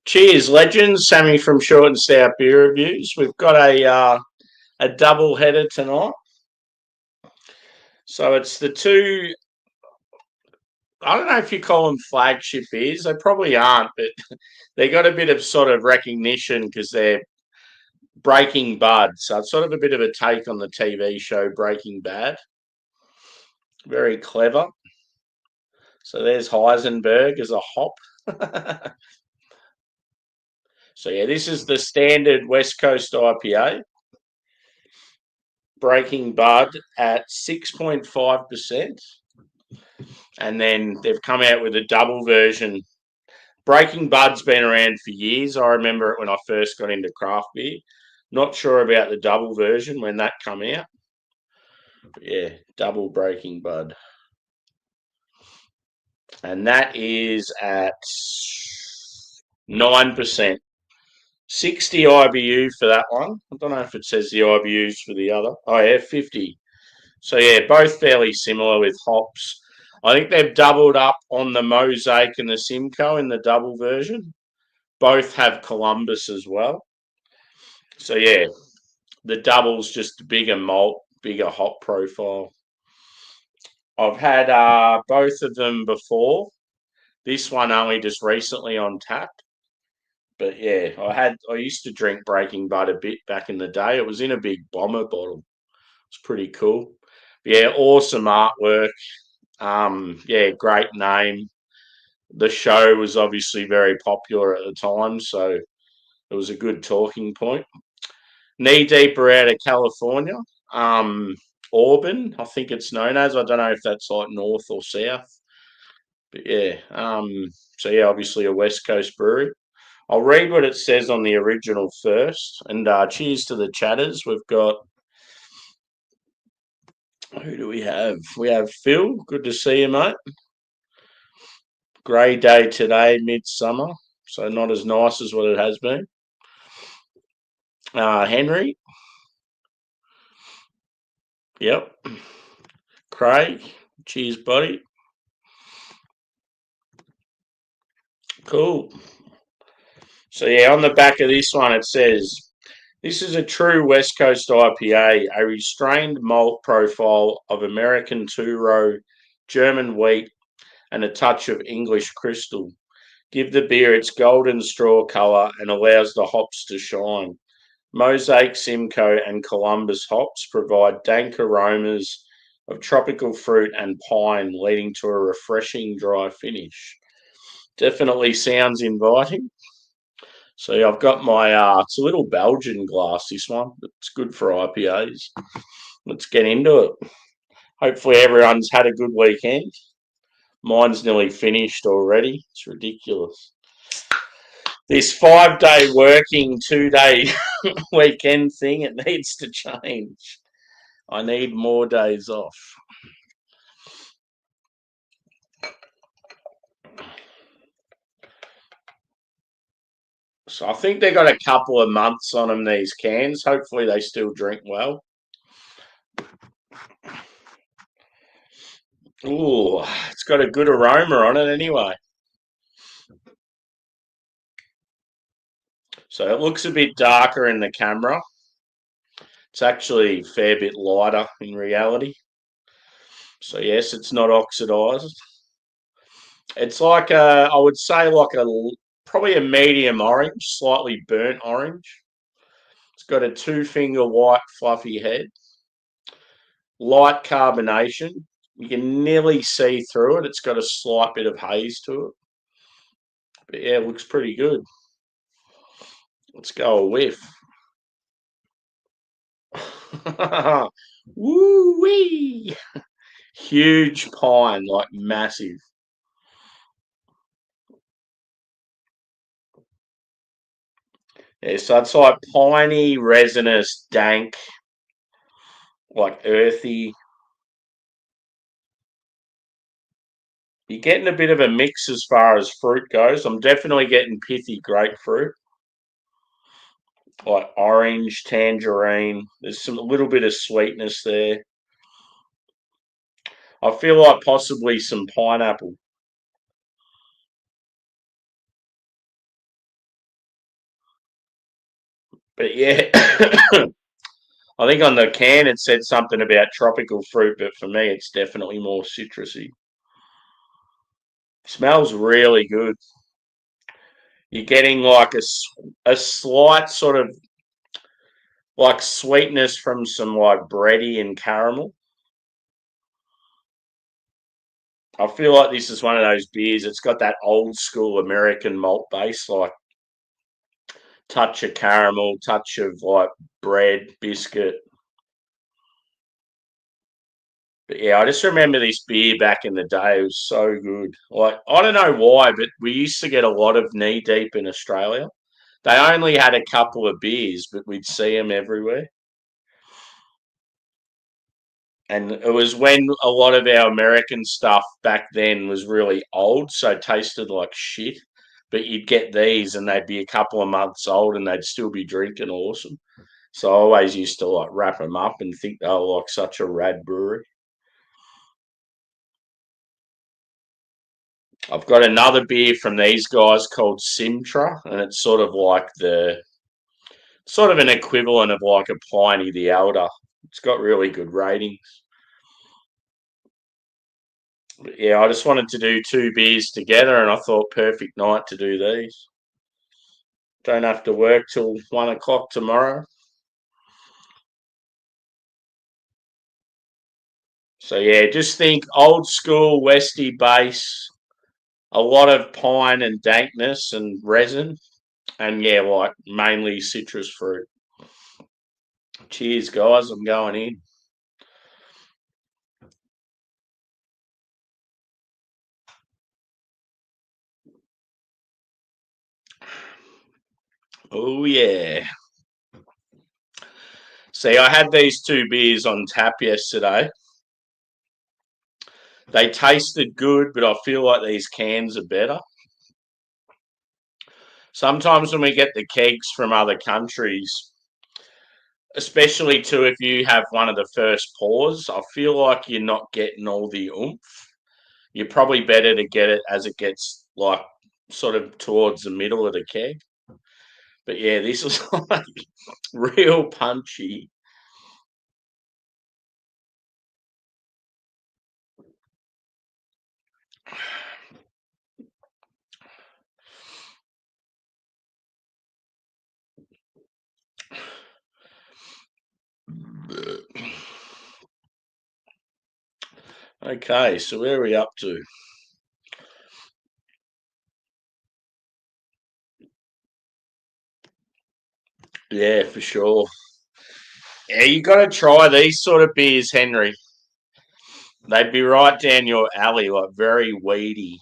Cheers, legends. Sammy from Short and Stout Beer Reviews. We've got a double header tonight. So it's the two. I don't know if you call them flagship beers. They probably aren't, but they got a bit of sort of recognition because they're Breaking Bad. So it's sort of a bit of a take on the TV show Breaking Bad. Very clever. So there's Heisenberg as a hop. So yeah, this is the standard West Coast IPA. Breaking Bud at 6.5%. And then they've come out with a double version. Breaking Bud's been around for years. I remember it when I first got into craft beer. Not sure about the double version when that come out. But yeah, double Breaking Bud. And that is at 9%. 60 IBU for that one. I don't know if it says the IBUs for the other. Oh, yeah, 50. So, yeah, both fairly similar with hops. I think they've doubled up on the Mosaic and the Simcoe in the double version. Both have Columbus as well. So, yeah, the double's just bigger malt, bigger hop profile. I've had both of them before. This one only just recently on tap. But yeah, I used to drink Breaking Bud a bit back in the day. It was in a big bomber bottle. It's pretty cool. But yeah, awesome artwork. Yeah, great name. The show was obviously very popular at the time, so it was a good talking point. Knee deeper out of California. Auburn, I think it's known as. I don't know if that's like north or south. But yeah, so yeah, obviously a West Coast brewery. I'll read what it says on the original first. And cheers to the chatters. We've got, who do we have? We have Phil. Good to see you, mate. Grey day today, midsummer. So not as nice as what it has been. Henry. Yep. Craig. Cheers, buddy. Cool. So yeah, on the back of this one it says, this is a true West Coast IPA, a restrained malt profile of American two-row, German wheat, and a touch of English crystal. Give the beer its golden straw colour and allows the hops to shine. Mosaic, Simcoe, and Columbus hops provide dank aromas of tropical fruit and pine, leading to a refreshing dry finish. Definitely sounds inviting. So I've got my, it's a little Belgian glass, this one. It's good for IPAs. Let's get into it. Hopefully everyone's had a good weekend. Mine's nearly finished already. It's ridiculous. This 5-day working, 2-day weekend thing, it needs to change. I need more days off. So I think they got a couple of months on them, these cans. Hopefully they still drink well. Ooh, it's got a good aroma on it anyway. So it looks a bit darker in the camera. It's actually a fair bit lighter in reality. So yes, it's not oxidized. It's like I would say probably a medium orange, slightly burnt orange. It's got a 2-finger white fluffy head. Light carbonation. You can nearly see through it. It's got a slight bit of haze to it. But yeah, it looks pretty good. Let's go a whiff. Woo wee! Huge pine, like massive. Yeah, so it's like piney, resinous, dank, like earthy. You're getting a bit of a mix as far as fruit goes. I'm definitely getting pithy grapefruit, like orange, tangerine. There's a little bit of sweetness there. I feel like possibly some pineapple. But yeah, I think on the can it said something about tropical fruit, but for me it's definitely more citrusy. Smells really good. You're getting like a slight sort of like sweetness from some like bready and caramel. I feel like this is one of those beers. It's got that old school American malt base, like touch of caramel, touch of like bread, biscuit. But yeah, I just remember this beer back in the day. It was so good. Like I don't know why, but we used to get a lot of knee deep in Australia. They only had a couple of beers, but we'd see them everywhere. And it was when a lot of our American stuff back then was really old, so it tasted like shit. But you'd get these, and they'd be a couple of months old, and they'd still be drinking awesome. So I always used to like wrap them up and think they were like such a rad brewery. I've got another beer from these guys called Simtra, and it's sort of an equivalent of like a Pliny the Elder. It's got really good ratings. But yeah, I just wanted to do two beers together, and I thought perfect night to do these. Don't have to work till 1 o'clock tomorrow. So yeah, just think old school Westy base, a lot of pine and dankness and resin, and yeah, like mainly citrus fruit. Cheers, guys. I'm going in. Oh yeah. See, I had these two beers on tap yesterday. They tasted good, but I feel like these cans are better. Sometimes when we get the kegs from other countries, especially too if you have one of the first pours, I feel like you're not getting all the oomph. You're probably better to get it as it gets like sort of towards the middle of the keg. But yeah, this was like real punchy. Okay, so where are we up to? Yeah, for sure. Yeah, you got to try these sort of beers, Henry. They'd be right down your alley, like very weedy.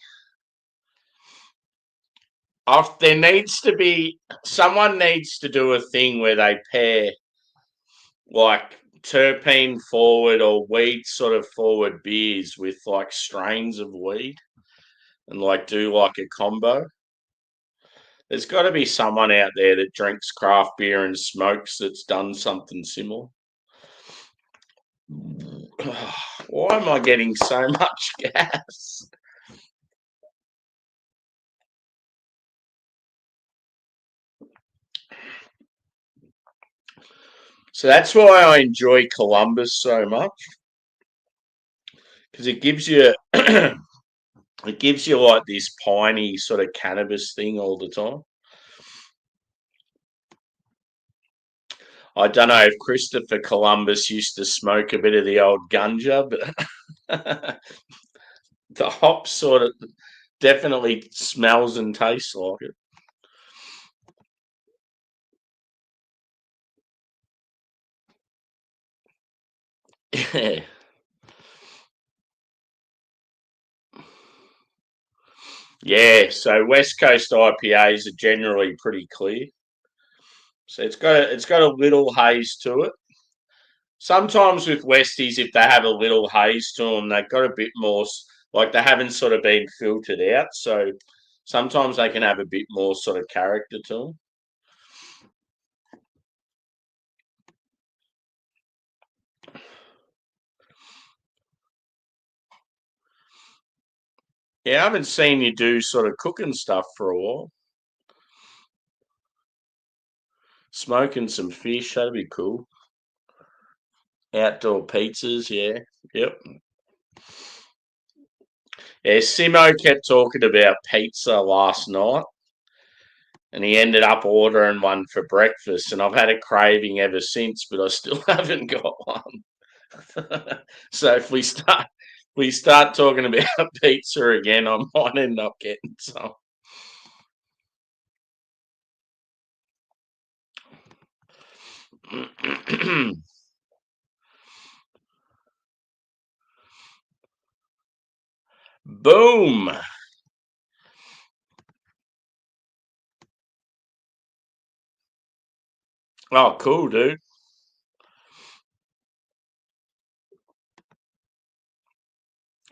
There needs to be someone needs to do a thing where they pair like terpene forward or weed sort of forward beers with like strains of weed and like do like a combo. There's got to be someone out there that drinks craft beer and smokes that's done something similar. Why am I getting so much gas? So that's why I enjoy Columbus so much because it gives you it gives you like this piney sort of cannabis thing all the time. I don't know if Christopher Columbus used to smoke a bit of the old ganja, but the hop sort of definitely smells and tastes like it. Yeah. Yeah, so West Coast IPAs are generally pretty clear. So it's got a little haze to it. Sometimes with Westies, if they have a little haze to them, they've got a bit more like they haven't sort of been filtered out. So sometimes they can have a bit more sort of character to them. Yeah, I haven't seen you do sort of cooking stuff for a while. Smoking some fish, that'd be cool. Outdoor pizzas, yeah. Yep. Yeah, Simo kept talking about pizza last night, and he ended up ordering one for breakfast, and I've had a craving ever since, but I still haven't got one. So if we start talking about pizza again, I might end up getting some. Boom. Oh, cool, dude.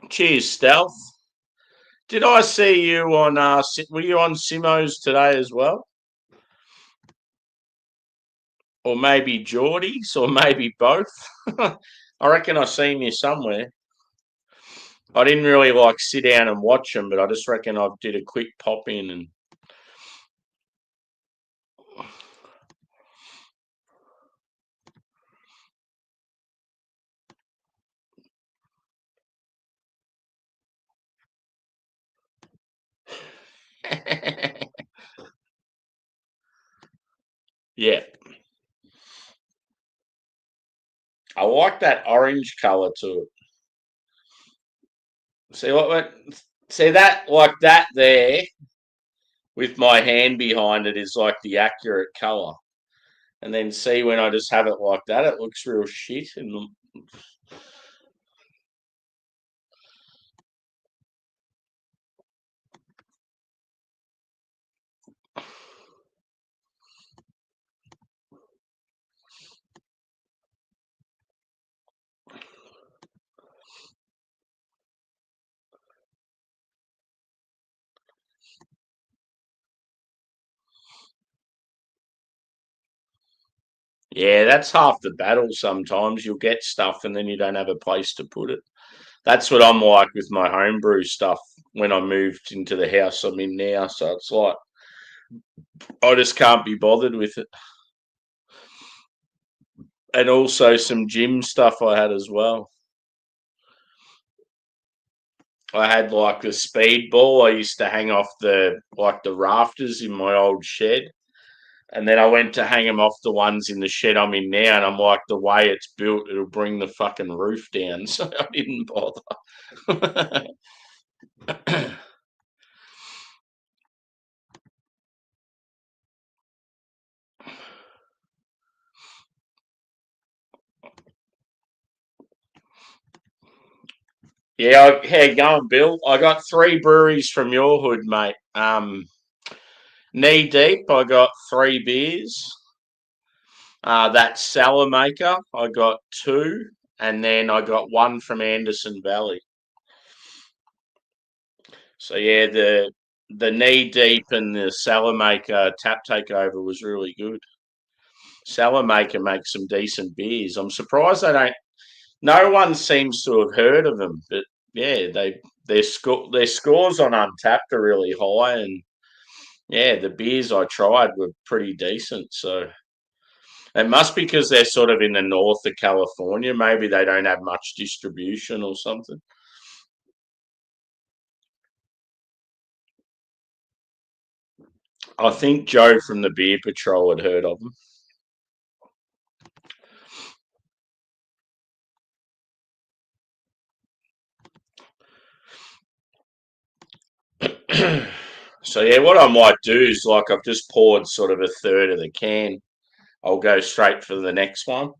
Cheers, Stealth. Did I see you on? Were you on Simo's today as well, or maybe Geordie's, or maybe both? I reckon I seen you somewhere. I didn't really like sit down and watch them, but I just reckon I did a quick pop in and. Yeah, I like that orange colour to it. See what? See that like that there with my hand behind it is like the accurate colour. And then see when I just have it like that, it looks real shit. And yeah, that's half the battle. Sometimes you'll get stuff and then you don't have a place to put it. That's what I'm like with my homebrew stuff when I moved into the house I'm in now. So it's like I just can't be bothered with it. And also some gym stuff I had as well. I had like the speedball. I used to hang off the rafters in my old shed. And then I went to hang them off the ones in the shed I'm in now, and I'm like, the way it's built, it'll bring the fucking roof down. So I didn't bother. Yeah, how going, Bill? I got three breweries from your hood, mate. Knee deep, I got three beers. That Cellar Maker, I got two, and then I got one from Anderson Valley. So yeah, the knee deep and the Cellar Maker tap takeover was really good. Cellar Maker makes some decent beers. I'm surprised they don't. No one seems to have heard of them, but yeah, their scores on Untapped are really high, and yeah, the beers I tried were pretty decent. So it must be because they're sort of in the north of California. Maybe they don't have much distribution or something. I think Joe from the Beer Patrol had heard of them. So yeah, what I might do is like I've just poured sort of a third of the can. I'll go straight for the next one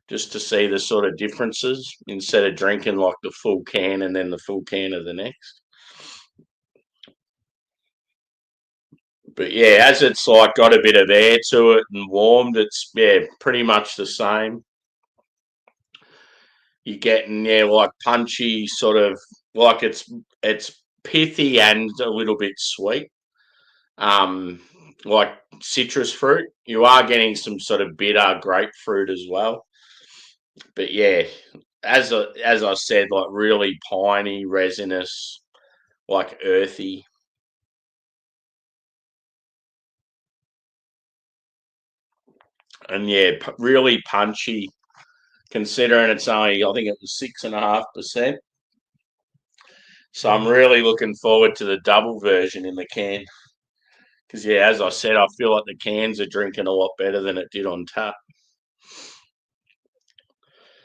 just to see the sort of differences instead of drinking like the full can and then the full can of the next. But yeah, as it's like got a bit of air to it and warmed, it's yeah pretty much the same. You're getting yeah like punchy sort of like it's pithy and a little bit sweet. Um, like citrus fruit. You are getting some sort of bitter grapefruit as well. But yeah, as I said, like really piney, resinous, like earthy. and yeah, really punchy. Considering it's only, I think it was 6.5%. So I'm really looking forward to the double version in the can. Because yeah, as I said, I feel like the cans are drinking a lot better than it did on tap.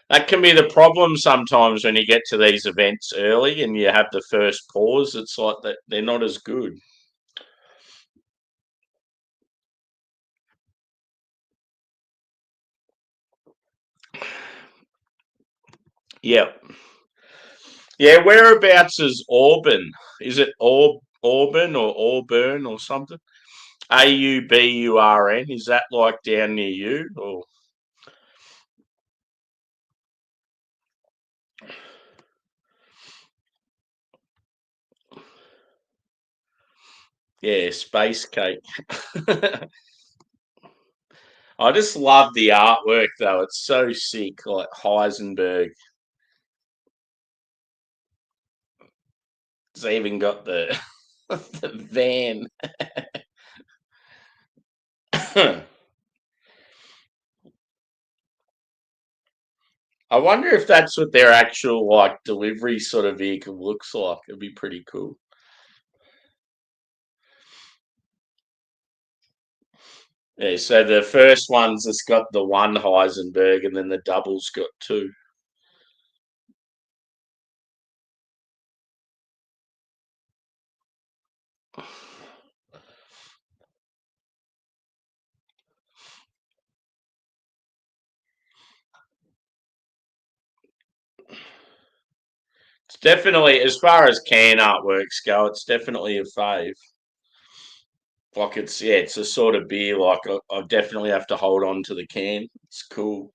That can be the problem sometimes when you get to these events early and you have the first pours. It's like that they're not as good. Yep. Yeah, whereabouts is Auburn? Is it Auburn or Auburn or something? Auburn. Is that like down near you? Or yeah, space cake. I just love the artwork though. It's so sick, like Heisenberg. It's even got the the van. I wonder if that's what their actual like delivery sort of vehicle looks like. It'd be pretty cool. Yeah, so the first one's just got the one Heisenberg and then the double's got two. It's definitely, as far as can artworks go, it's definitely a fave. Like it's yeah, it's a sort of beer. Like I definitely have to hold on to the can. It's cool.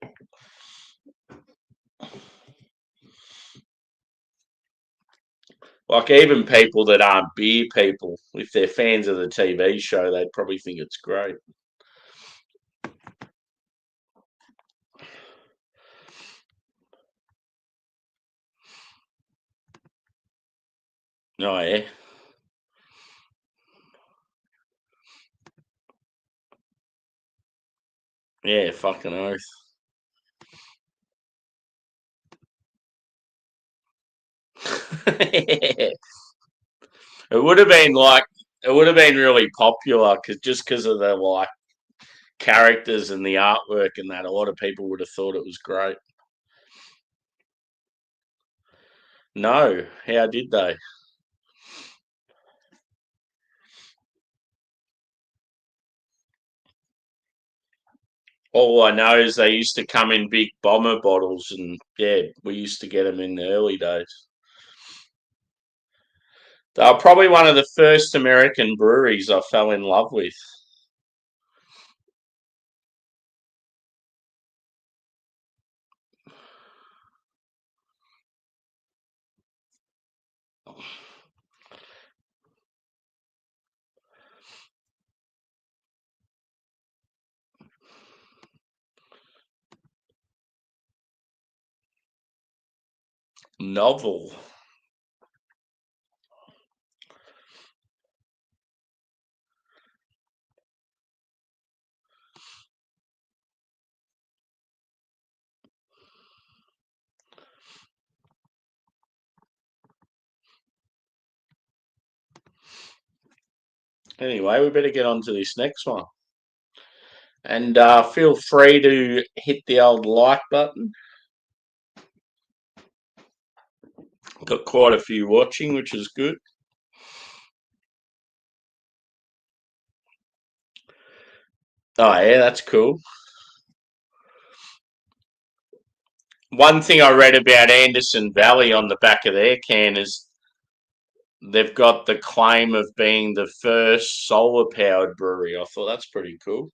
Like even people that aren't beer people, if they're fans of the TV show, they'd probably think it's great. Oh yeah, yeah, fucking oath. It would have been like it would have been really popular because of the like characters and the artwork and that. A lot of people would have thought it was great. No, how did they? All I know is they used to come in big bomber bottles, and yeah, we used to get them in the early days. They were probably one of the first American breweries I fell in love with. Novel. Anyway, we better get on to this next one. And feel free to hit the old like button. Got quite a few watching, which is good. Oh, yeah, that's cool. One thing I read about Anderson Valley on the back of their can is they've got the claim of being the first solar powered brewery. I thought that's pretty cool.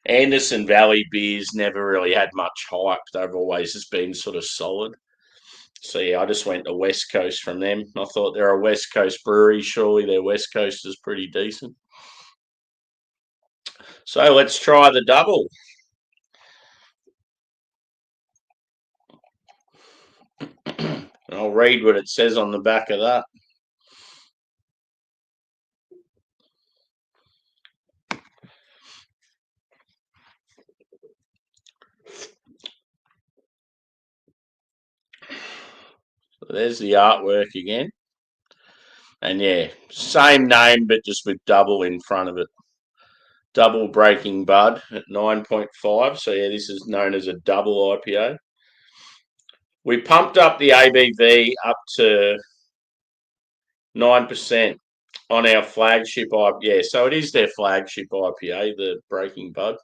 Anderson Valley beers never really had much hype. They've always just been sort of solid. So yeah, I just went to West Coast from them. I thought they're a West Coast brewery. Surely their West Coast is pretty decent. So let's try the double. I'll read what it says on the back of that. There's the artwork again. And yeah, same name, but just with double in front of it. Double Breaking Bud at 9.5. So yeah, this is known as a double IPA. We pumped up the ABV up to 9% on our flagship IPA. Yeah, so it is their flagship IPA, the Breaking Bud.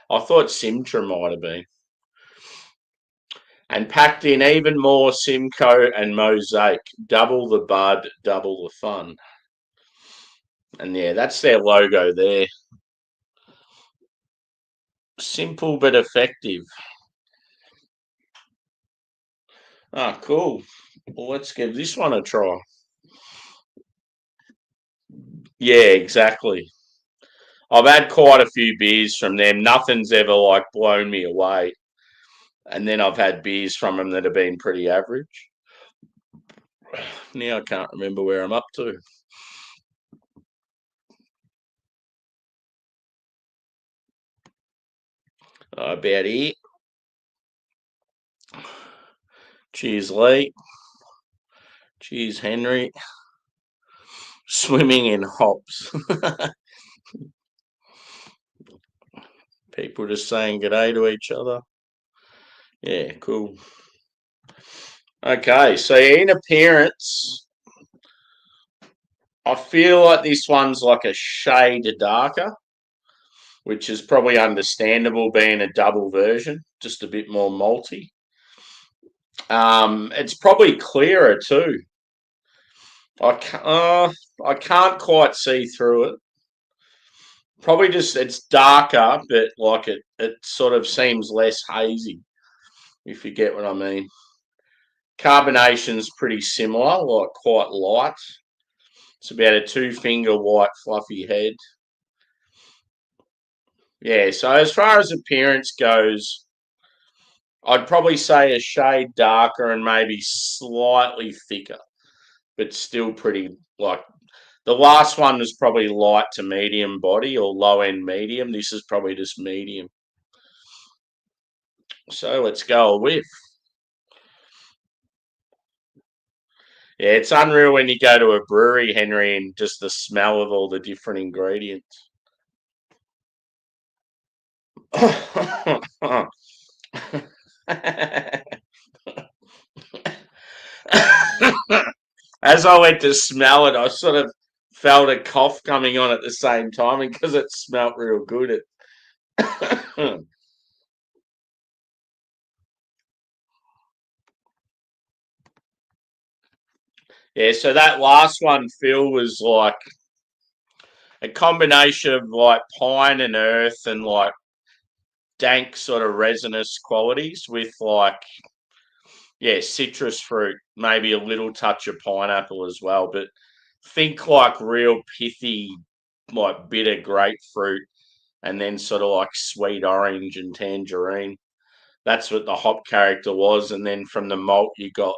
I thought Simtra might have been. And packed in even more Simcoe and Mosaic. Double the bud, double the fun. And yeah, that's their logo there. Simple but effective. Ah, cool. Well, let's give this one a try. Yeah, exactly. I've had quite a few beers from them. Nothing's ever like blown me away. And then I've had beers from them that have been pretty average. Now I can't remember where I'm up to. About here. Cheers, Lee. Cheers, Henry. Swimming in hops. People just saying g'day to each other. Yeah, cool. Okay, so in appearance, I feel like this one's like a shade darker, which is probably understandable being a double version, just a bit more malty. It's probably clearer too. I can't quite see through it. Probably just it's darker, but like it sort of seems less hazy, if you get what I mean. Carbonation's pretty similar, like quite light. It's about a 2-finger white fluffy head. Yeah, so as far as appearance goes, I'd probably say a shade darker and maybe slightly thicker, but still pretty like the last one was probably light to medium body or low end medium. This is probably just medium. So let's go a whiff. Yeah, it's unreal when you go to a brewery, Henry, and just the smell of all the different ingredients. As I went to smell it, I sort of felt a cough coming on at the same time because it smelt real good. Yeah, so that last one, Phil, was like a combination of like pine and earth and like dank sort of resinous qualities with like, yeah, citrus fruit, maybe a little touch of pineapple as well. But think like real pithy, like bitter grapefruit and then sort of like sweet orange and tangerine. That's what the hop character was. And then from the malt, you got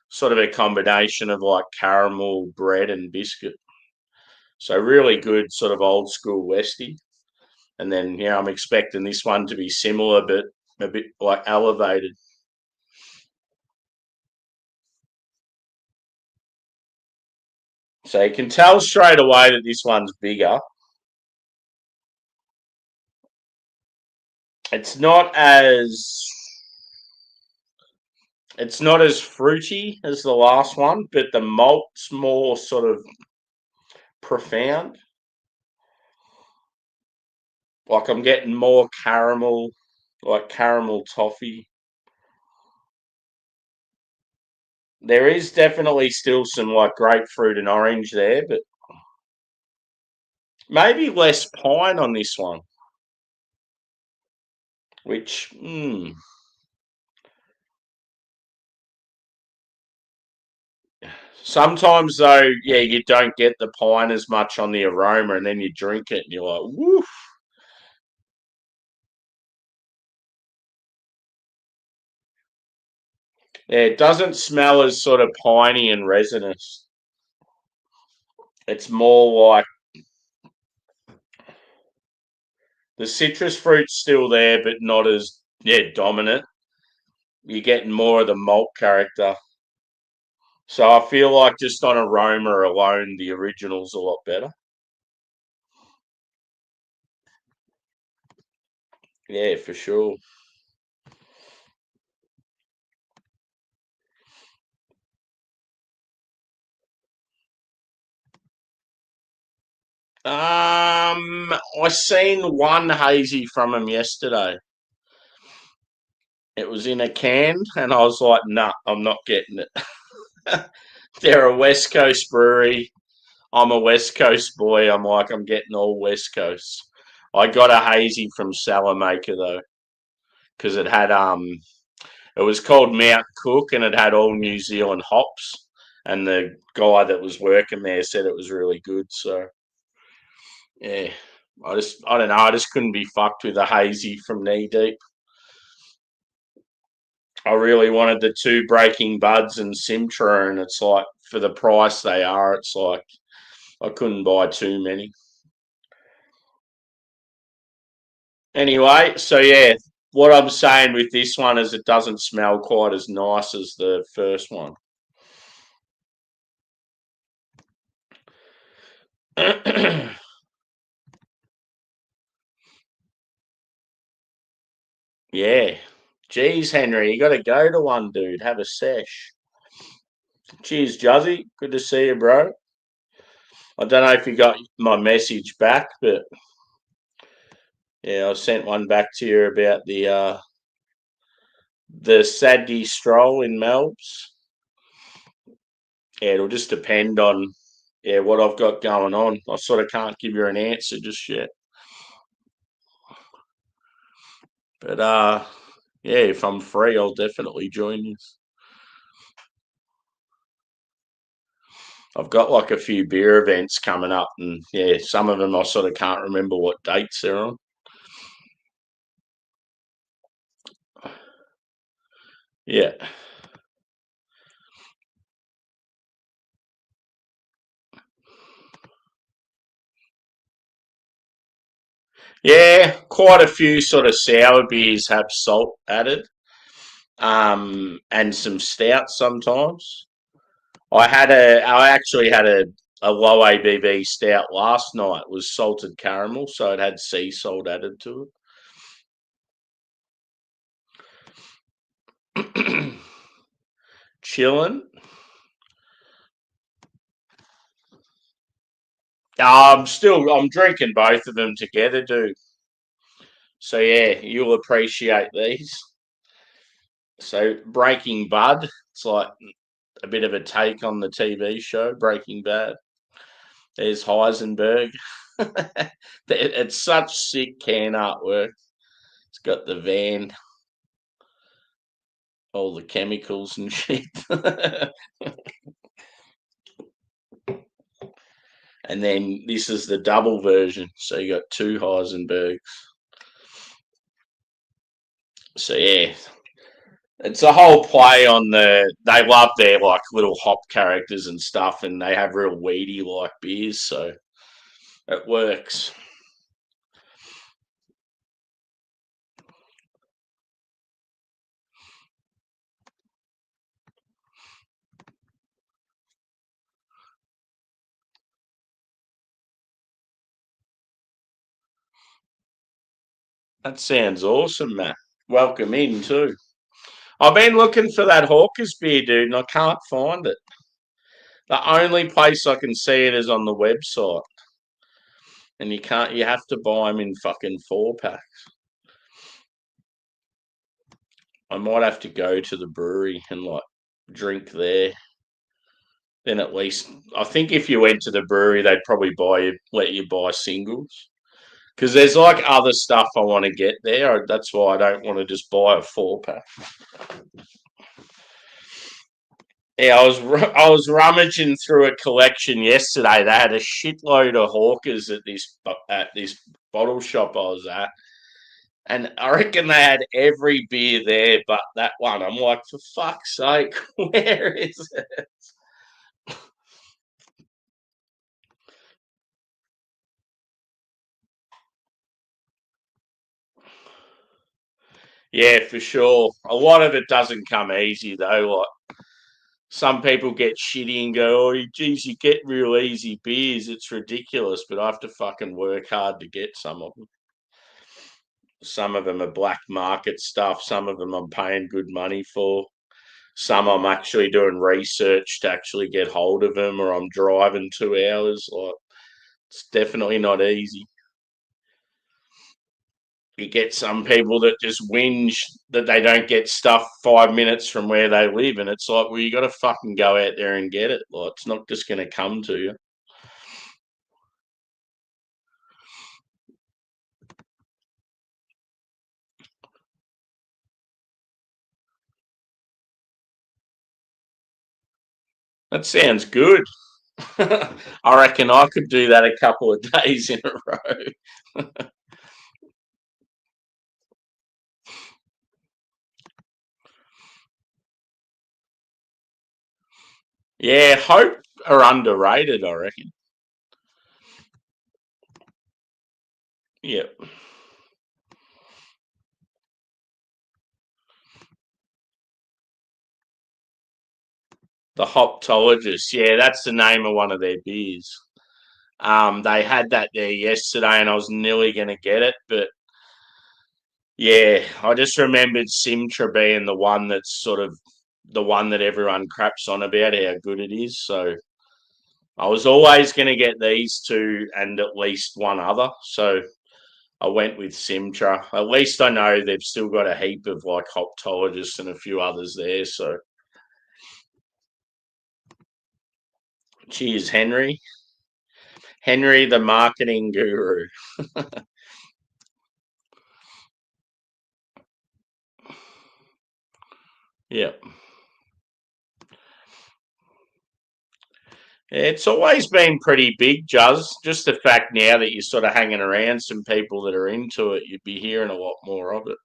sort of a combination of like caramel, bread, and biscuit. So really good, sort of old school Westie. And then yeah, I'm expecting this one to be similar, but a bit like elevated. So you can tell straight away that this one's bigger. It's not as it's not as fruity as the last one, but the malt's more sort of profound. Like I'm getting more caramel, like caramel toffee. There is definitely still some like grapefruit and orange there, but maybe less pine on this one. Which sometimes though, yeah, you don't get the pine as much on the aroma, and then you drink it and you're like, woof. Yeah, it doesn't smell as sort of piney and resinous. It's more like the citrus fruit's still there, but not as dominant. You're getting more of the malt character. So I feel like just on aroma alone, the original's a lot better. Yeah, for sure. I seen one hazy from them yesterday. It was in a can, and I was like, "Nah, I'm not getting it." They're a West Coast brewery. I'm a West Coast boy. I'm like, I'm getting all West Coast. I got a hazy from Salamaker though, because it was called Mount Cook, and it had all New Zealand hops. And the guy that was working there said it was really good. So yeah, I don't know. I just couldn't be fucked with a hazy from Knee Deep. I really wanted the two Breaking Buds and Simtra, and it's like for the price they are, it's like I couldn't buy too many. Anyway, so yeah, what I'm saying with this one is it doesn't smell quite as nice as the first one. Yeah. Geez, Henry, you got to go to one, dude. Have a sesh. Cheers, Juzzy. Good to see you, bro. I don't know if you got my message back, but yeah, I sent one back to you about the Saturday stroll in Melbs. Yeah, it'll just depend on what I've got going on. I sort of can't give you an answer just yet. But yeah, if I'm free, I'll definitely join you. I've got like a few beer events coming up, and yeah, some of them I sort of can't remember what dates they're on. Yeah, yeah, quite a few sort of sour beers have salt added, and some stouts sometimes. I actually had a low ABV stout last night. It was salted caramel, so it had sea salt added to it. Chilling. I'm drinking both of them together, dude. So yeah, you'll appreciate these. So Breaking Bud, it's like a bit of a take on the TV show Breaking Bad. There's Heisenberg. It's such sick can artwork. It's got the van, all the chemicals and shit. And then this is the double version. So you got two Heisenbergs. So yeah, it's a whole play on they love their like little hop characters and stuff, and they have real weedy like beers, so it works. That sounds awesome, Matt. Welcome in too. I've been looking for that Hawker's beer, dude, and I can't find it. The only place I can see it is on the website, and you can't. You have to buy them in fucking 4 pack. I might have to go to the brewery and like drink there. Then at least I think if you went to the brewery, they'd probably let you buy singles. Because there's like other stuff I want to get there. That's why I don't want to just buy a 4 pack. Yeah, I was rummaging through a collection yesterday. They had a shitload of hawkers at this bottle shop I was at, and I reckon they had every beer there but that one. I'm like, for fuck's sake, where is it? Yeah, for sure. A lot of it doesn't come easy though. Like some people get shitty and go, oh, geez, you get real easy beers. It's ridiculous, but I have to fucking work hard to get some of them. Some of them are black market stuff. Some of them I'm paying good money for. Some I'm actually doing research to actually get hold of them, or I'm driving 2 hours. Like, it's definitely not easy. You get some people that just whinge that they don't get stuff 5 minutes from where they live, and it's like, well, you got to fucking go out there and get it. Like, it's not just going to come to you. That sounds good. I reckon I could do that a couple of days in a row. Yeah, hope are underrated, I reckon. Yep. The Hoptologist. Yeah, that's the name of one of their beers. They had that there yesterday, and I was nearly going to get it, but yeah, I just remembered Simtra being the one that's sort of the one that everyone craps on about how good it is. So I was always going to get these two and at least one other. So I went with Simtra. At least I know they've still got a heap of like Hoptologists and a few others there. So cheers, Henry. Henry, the marketing guru. Yep. It's always been pretty big, Juz. Just the fact now that you're sort of hanging around some people that are into it, you'd be hearing a lot more of it.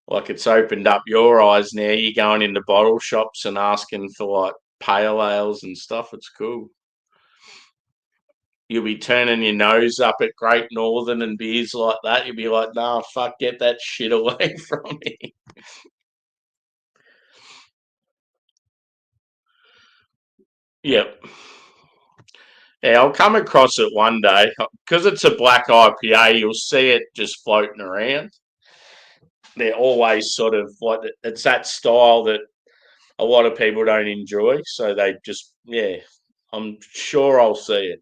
Like it's opened up your eyes now. You're going into bottle shops and asking for like pale ales and stuff. It's cool. You'll be turning your nose up at Great Northern and beers like that. You'll be like, nah, fuck, get that shit away from me. Yep. Yeah, I'll come across it one day. Because it's a black IPA, you'll see it just floating around. They're always sort of like, it's that style that a lot of people don't enjoy. So they just, yeah, I'm sure I'll see it.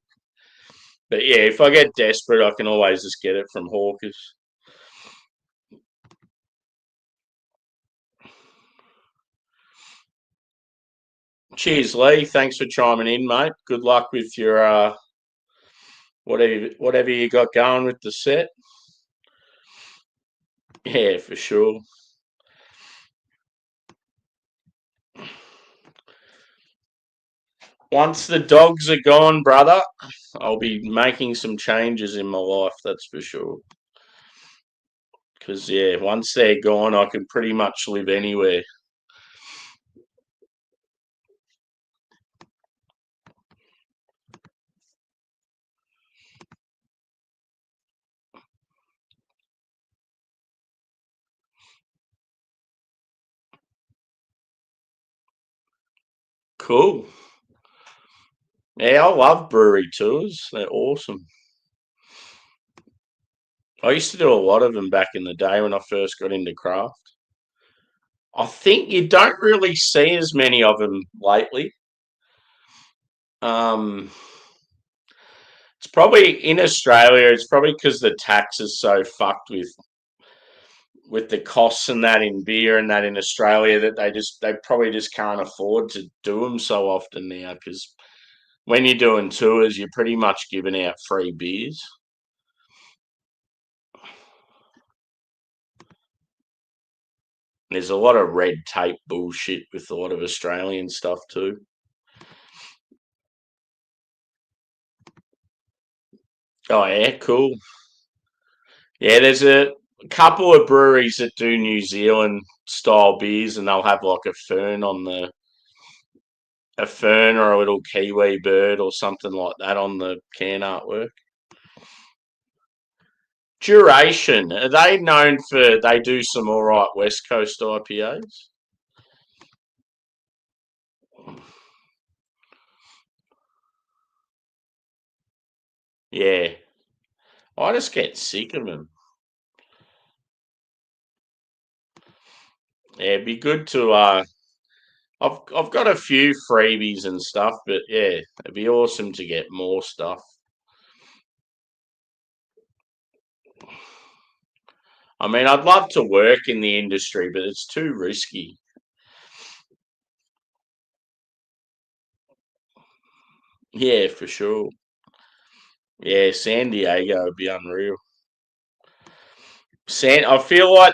But yeah, if I get desperate, I can always just get it from Hawkers. Cheers, Lee. Thanks for chiming in, mate. Good luck with your whatever you got going with the set. Yeah, for sure. Once the dogs are gone, brother, I'll be making some changes in my life. That's for sure. Because yeah, once they're gone, I can pretty much live anywhere. Cool. Yeah, I love brewery tours. They're awesome. I used to do a lot of them back in the day when I first got into craft. I think you don't really see as many of them lately. Um, it's probably in Australia. It's probably because the tax is so fucked with the costs and that in beer and that in Australia that they probably just can't afford to do them so often now. Because when you're doing tours, you're pretty much giving out free beers. There's a lot of red tape bullshit with a lot of Australian stuff too. Oh yeah, cool. Yeah, there's a couple of breweries that do New Zealand style beers, and they'll have like a fern or a little kiwi bird or something like that on the can artwork. Duration, are they known for? They do some all right West Coast IPAs. Yeah, I just get sick of them. Yeah, it'd be good to. I've got a few freebies and stuff, but yeah, it'd be awesome to get more stuff. I mean, I'd love to work in the industry, but it's too risky. Yeah, for sure. Yeah, San Diego would be unreal. I feel like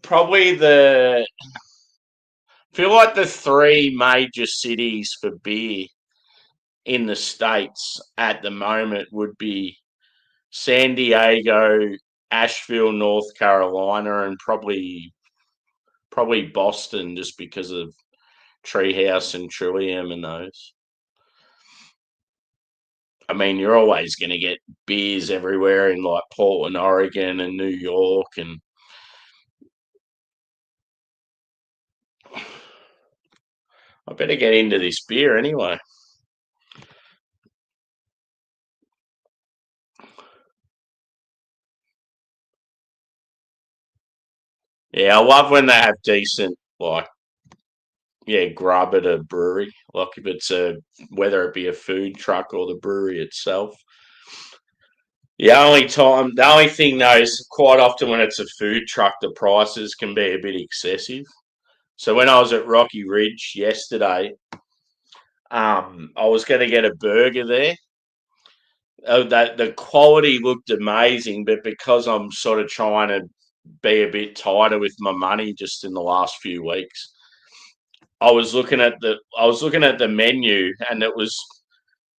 probably the feel like the three major cities for beer in the States at the moment would be San Diego, Asheville, North Carolina, and probably Boston, just because of Treehouse and Trillium and those. I mean, you're always going to get beers everywhere in like Portland, Oregon, and New York, and I better get into this beer anyway. Yeah, I love when they have decent, like, yeah, grub at a brewery. Like if it's whether it be a food truck or the brewery itself. The only thing though is quite often when it's a food truck, the prices can be a bit excessive. So when I was at Rocky Ridge yesterday, I was going to get a burger there. That the quality looked amazing, but because I'm sort of trying to be a bit tighter with my money just in the last few weeks, I was looking at the menu, and it was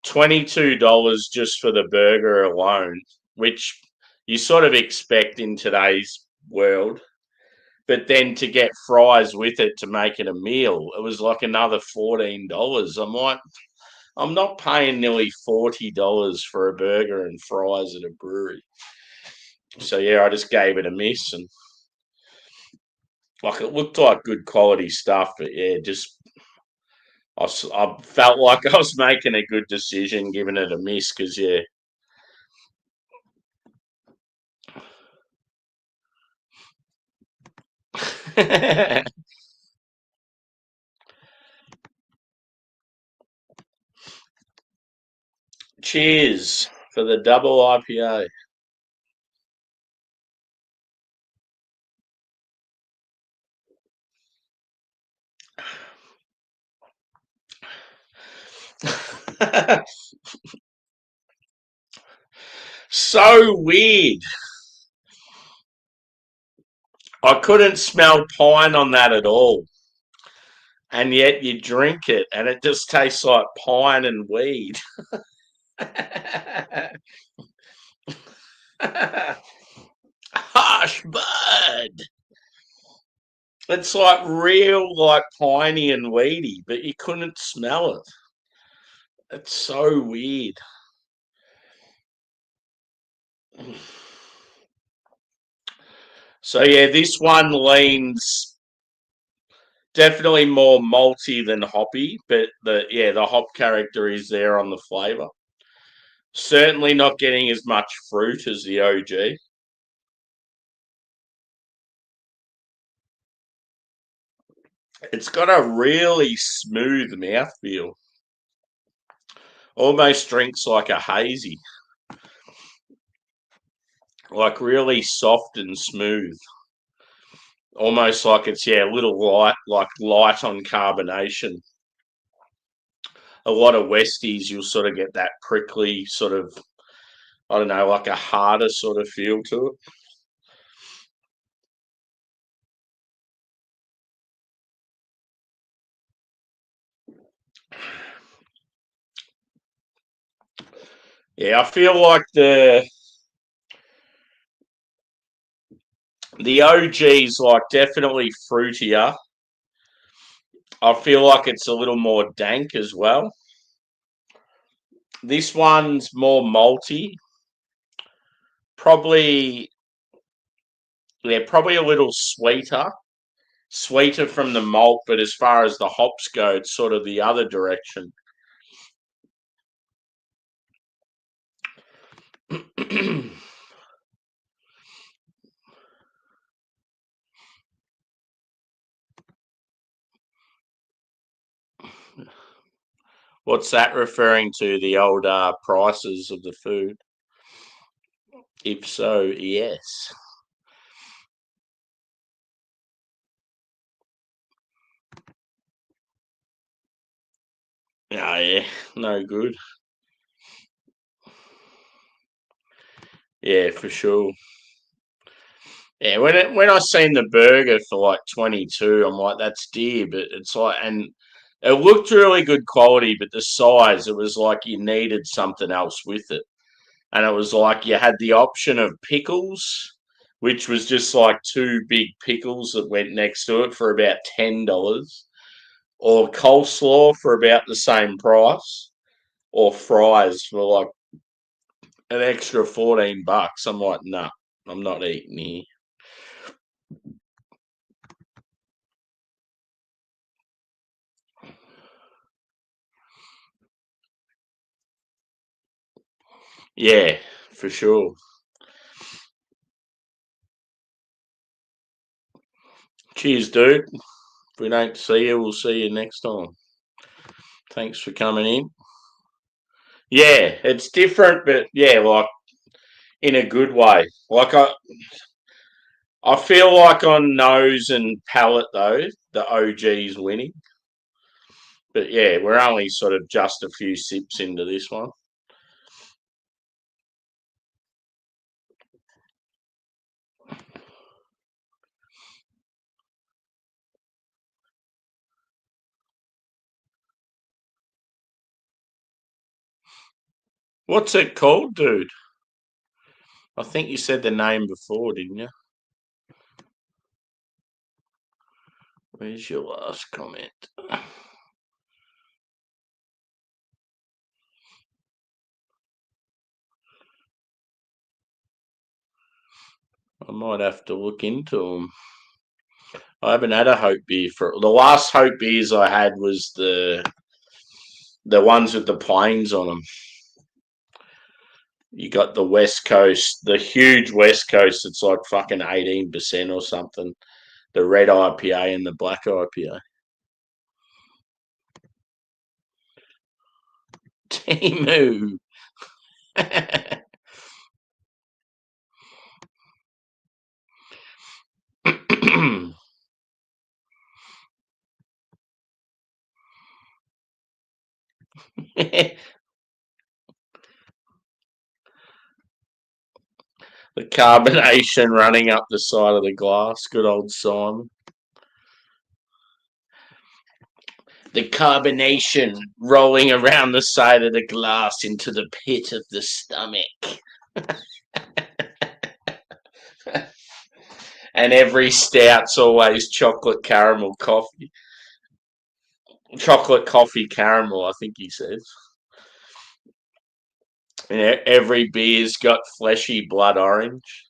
$22 just for the burger alone, which you sort of expect in today's world. But then to get fries with it to make it a meal, it was like another $14. I'm not paying nearly $40 for a burger and fries at a brewery. So yeah, I just gave it a miss, and like it looked like good quality stuff, but yeah, just I felt like I was making a good decision giving it a miss because yeah. Cheers for the double IPA. So weird. I couldn't smell pine on that at all. And yet you drink it and it just tastes like pine and weed. Harsh bud. It's like real, like piney and weedy, but you couldn't smell it. It's so weird. So yeah, this one leans definitely more malty than hoppy, but the hop character is there on the flavour. Certainly not getting as much fruit as the OG. It's got a really smooth mouthfeel. Almost drinks like a hazy, like really soft and smooth. Almost like it's a little light, like light on carbonation. A lot of Westies, you'll sort of get that prickly sort of, I don't know, like a harder sort of feel to it. Yeah, I feel like the OG's like definitely fruitier. I feel like it's a little more dank as well. This one's more malty. Probably, yeah, probably a little sweeter from the malt, but as far as the hops go, it's sort of the other direction. What's that referring to? The old prices of the food? If so, yes. Oh, yeah, no good. Yeah, for sure. Yeah, when I seen the burger for like 22, I'm like, that's dear, but it's like, and it looked really good quality, but the size, it was like you needed something else with it, and it was like you had the option of pickles, which was just like two big pickles that went next to it for about $10, or coleslaw for about the same price, or fries for like an extra $14. I'm like, nah, I'm not eating here. Yeah, for sure. Cheers, dude. If we don't see you, we'll see you next time. Thanks for coming in. Yeah, it's different, but yeah, like in a good way. Like I feel like on nose and palate though, the OG's winning. But yeah, we're only sort of just a few sips into this one. What's it called, dude? I think you said the name before, didn't you? Where's your last comment? I might have to look into them. I haven't had a Hope beer for the last Hope beers I had was the ones with the planes on them. You got the West Coast, the huge West Coast. It's like fucking 18% or something. The red IPA and the black IPA. Timu. The carbonation running up the side of the glass. Good old Simon. The carbonation rolling around the side of the glass into the pit of the stomach. And every stout's always chocolate caramel coffee. Chocolate coffee caramel, I think he says. And every beer's got fleshy blood orange,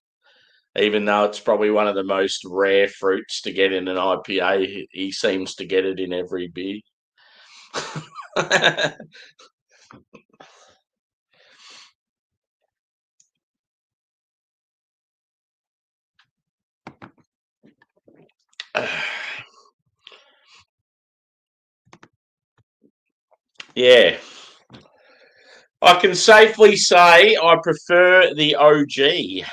even though it's probably one of the most rare fruits to get in an IPA. He seems to get it in every beer. Yeah. I can safely say I prefer the OG.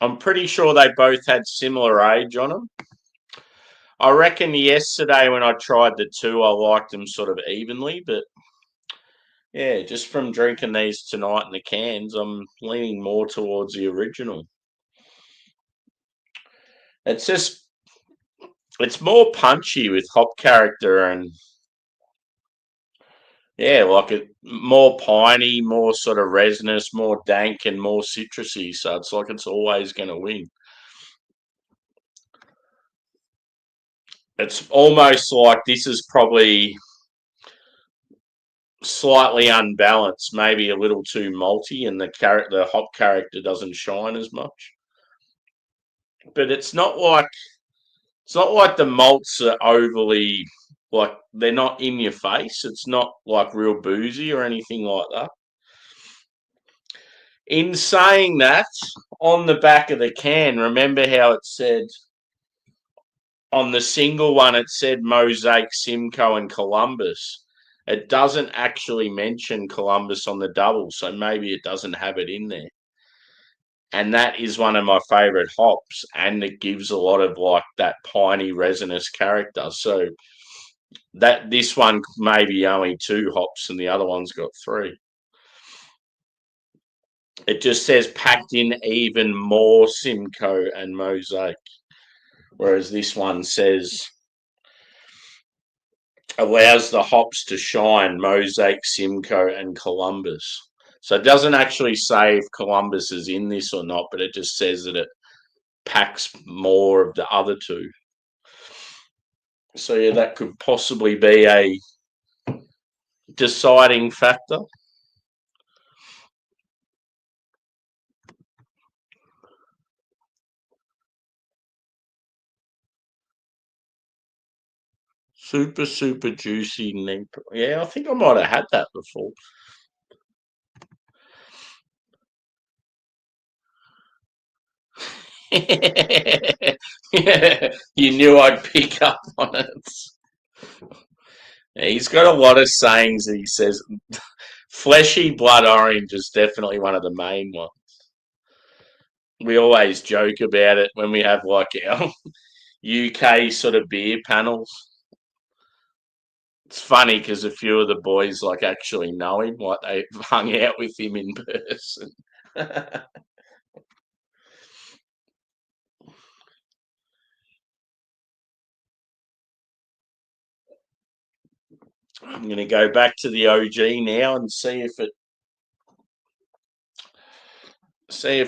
I'm pretty sure they both had similar age on them. I reckon yesterday when I tried the two, I liked them sort of evenly, but yeah, just from drinking these tonight in the cans, I'm leaning more towards the original. It's just, it's more punchy with hop character and yeah, like it more piney, more sort of resinous, more dank, and more citrusy. So it's like it's always going to win. It's almost like this is probably slightly unbalanced, maybe a little too malty, and the hop character doesn't shine as much. But it's not like the malts are overly like they're not in your face. It's not like real boozy or anything like that. In saying that, on the back of the can, remember how it said on the single one, it said Mosaic, Simcoe, and Columbus. It doesn't actually mention Columbus on the double, so maybe it doesn't have it in there. And that is one of my favourite hops, and it gives a lot of like that piney resinous character. So that this one maybe only 2 hops, and the other one's got 3. It just says packed in even more Simcoe and Mosaic, whereas this one says allows the hops to shine, Mosaic, Simcoe, and Columbus. So it doesn't actually say if Columbus is in this or not, but it just says that it packs more of the other 2. So yeah, that could possibly be a deciding factor. Super, super juicy neck. Yeah, I think I might have had that before. Yeah, you knew I'd pick up on it. Yeah, he's got a lot of sayings that he says. Fleshy blood orange is definitely one of the main ones. We always joke about it when we have like our UK sort of beer panels. It's funny because a few of the boys like actually know him, like they've hung out with him in person. I'm going to go back to the OG now and see if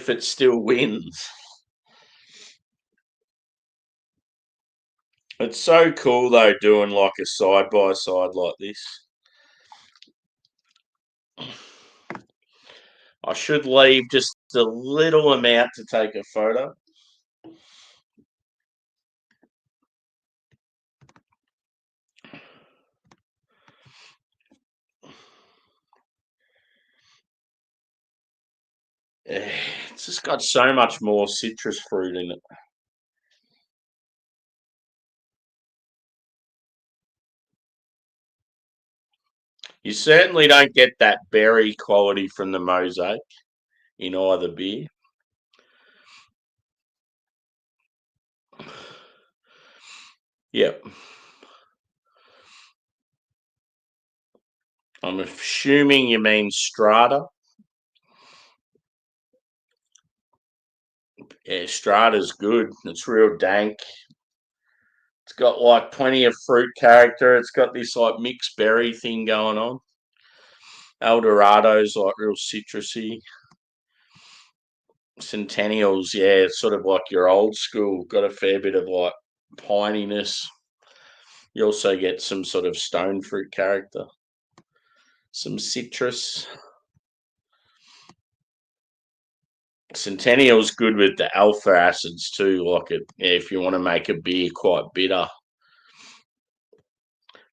it still wins. It's so cool though doing like a side by side like this. I should leave just a little amount to take a photo. It's just got so much more citrus fruit in it. You certainly don't get that berry quality from the mosaic in either beer. Yep. I'm assuming you mean strata. Yeah, strata's good. It's real dank. It's got like plenty of fruit character. It's got this like mixed berry thing going on. Eldorado's like real citrusy. Centennials, yeah, it's sort of like your old school. Got a fair bit of like pininess. You also get some sort of stone fruit character, some citrus. Centennial's good with the alpha acids too. Like it, yeah, if you want to make a beer quite bitter,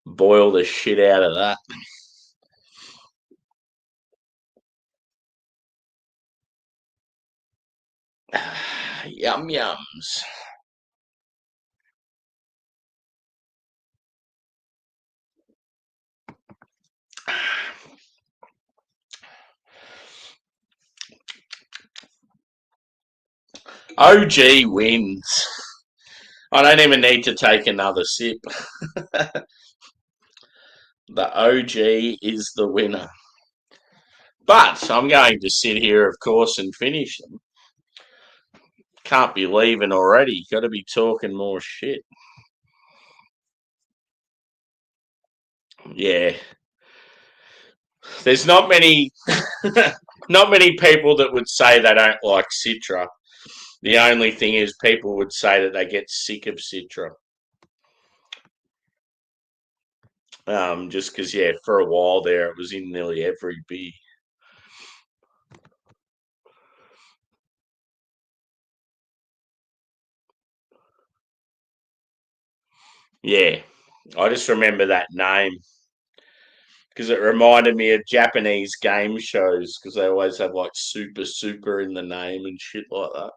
boil the shit out of that. Yum yums. OG wins. I don't even need to take another sip. The OG is the winner. But I'm going to sit here, of course, and finish them. Can't be leaving already. Got to be talking more shit. Yeah. There's not many not many people that would say they don't like Citra. The only thing is people would say that they get sick of Citra. Just because, yeah, for a while there, it was in nearly every beer. Yeah, I just remember that name because it reminded me of Japanese game shows because they always have like super, super in the name and shit like that.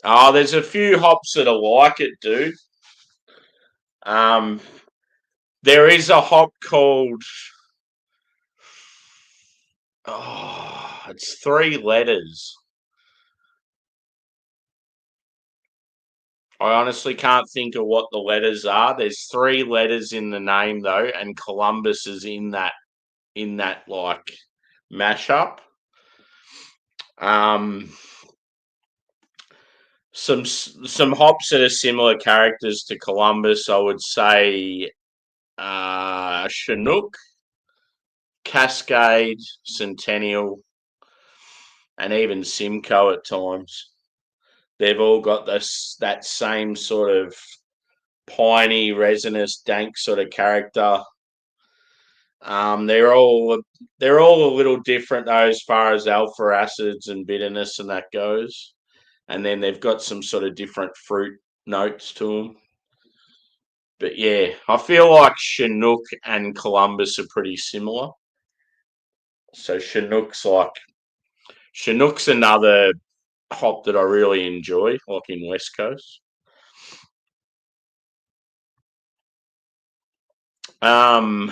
Oh, there's a few hops that are like it, dude. Um, there is a hop called, oh, it's 3 letters. I honestly can't think of what the letters are. There's 3 letters in the name though, and Columbus is in that like mashup. Um, some hops that are similar characters to Columbus, I would say Chinook, Cascade, Centennial, and even Simcoe at times. They've all got that same sort of piney, resinous, dank sort of character. They're all a little different though as far as alpha acids and bitterness and that goes. And then they've got some sort of different fruit notes to them. But yeah, I feel like Chinook and Columbus are pretty similar. So Chinook's another hop that I really enjoy, like in West Coast. Um,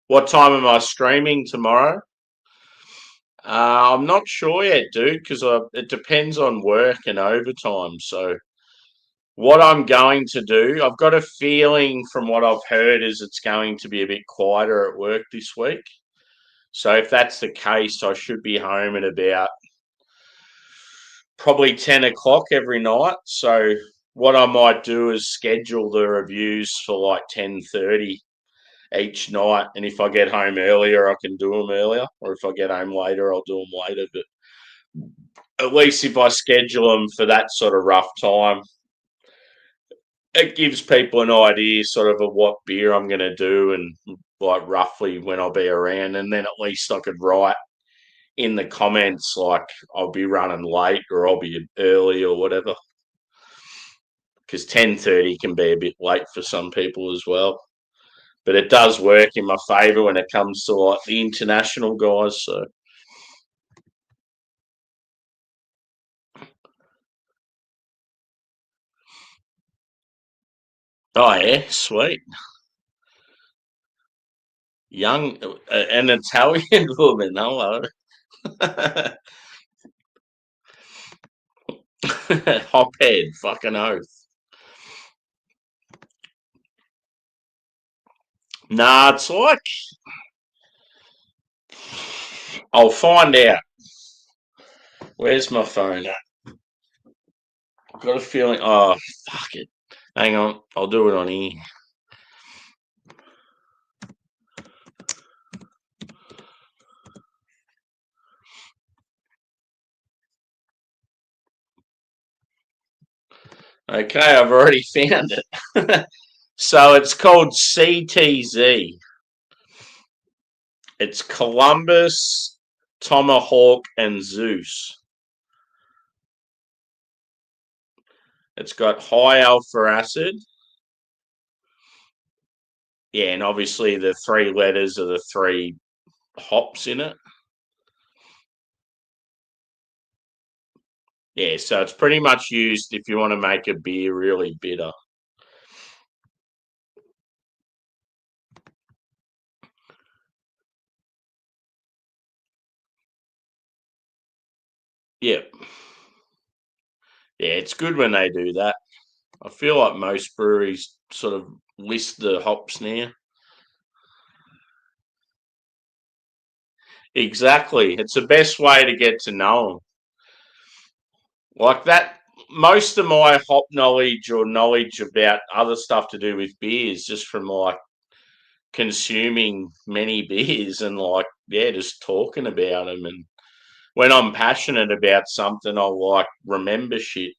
what time am I streaming tomorrow? I'm not sure yet, dude, because it depends on work and overtime. So what I'm going to do, I've got a feeling from what I've heard is it's going to be a bit quieter at work this week. So if that's the case, I should be home at about probably 10 o'clock every night. So what I might do is schedule the reviews for like 10:30 each night. And if I get home earlier, I can do them earlier. Or if I get home later, I'll do them later. But at least if I schedule them for that sort of rough time, it gives people an idea sort of what beer I'm going to do and like roughly when I'll be around. And then at least I could write in the comments like I'll be running late or I'll be early or whatever. Because 10:30 can be a bit late for some people as well. But it does work in my favour when it comes to like the international guys. So, oh yeah, sweet, young, an Italian woman. Hello, hophead, fucking oath. Nah, it's like I'll find out. Where's my phone? I've got a feeling. Oh, fuck it. Hang on, I'll do it on here. Okay, I've already found it. So it's called CTZ. It's Columbus, Tomahawk, and Zeus. It's got high alpha acid. Yeah, and obviously the 3 letters are the 3 hops in it. Yeah, so it's pretty much used if you want to make a beer really bitter. Yep. Yeah, it's good when they do that. I feel like most breweries sort of list the hops now. Exactly. It's the best way to get to know them. Like that, most of my hop knowledge or knowledge about other stuff to do with beers just from like consuming many beers and like, yeah, just talking about them. And when I'm passionate about something, I'll like remember shit.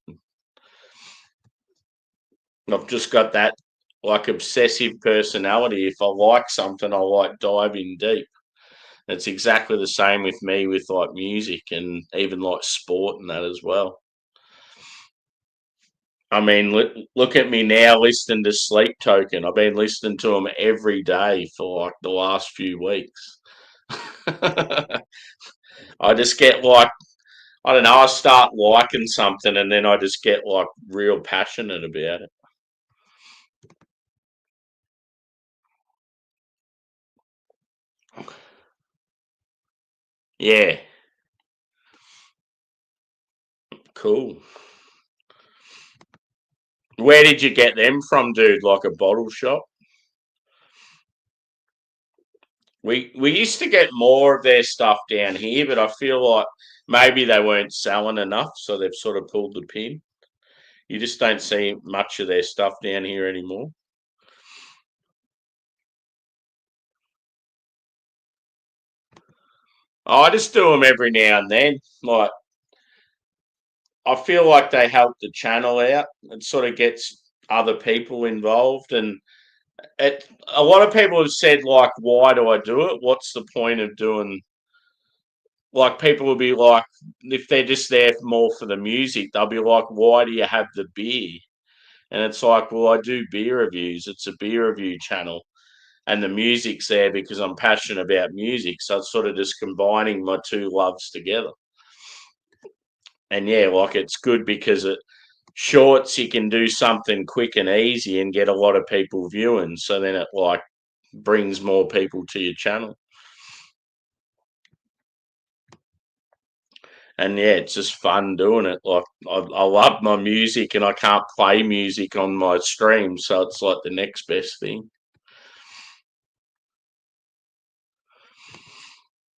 I've just got that like obsessive personality. If I like something, I like dive in deep. It's exactly the same with me with like music and even like sport and that as well. I mean, look at me now listening to Sleep Token. I've been listening to them every day for like the last few weeks. I just get like, I don't know, I start liking something and then I just get like real passionate about it. Yeah, cool. Where did you get them from, dude? Like a bottle shop? We used to get more of their stuff down here, but I feel like maybe they weren't selling enough, so they've sort of pulled the pin. You just don't see much of their stuff down here anymore. I just do them every now and then. Like I feel like they help the channel out. It sort of gets other people involved, and a lot of people have said like, "Why do I do it? What's the point of doing?" Like people will be like, if they're just there more for the music, they'll be like, "Why do you have the beer?" And it's like, well, I do beer reviews. It's a beer review channel, and the music's there because I'm passionate about music. So it's sort of just combining my two loves together. And yeah, like it's good because it shorts you can do something quick and easy and get a lot of people viewing. So then it like brings more people to your channel. And yeah, it's just fun doing it. Like I love my music, and I can't play music on my stream, so it's like the next best thing.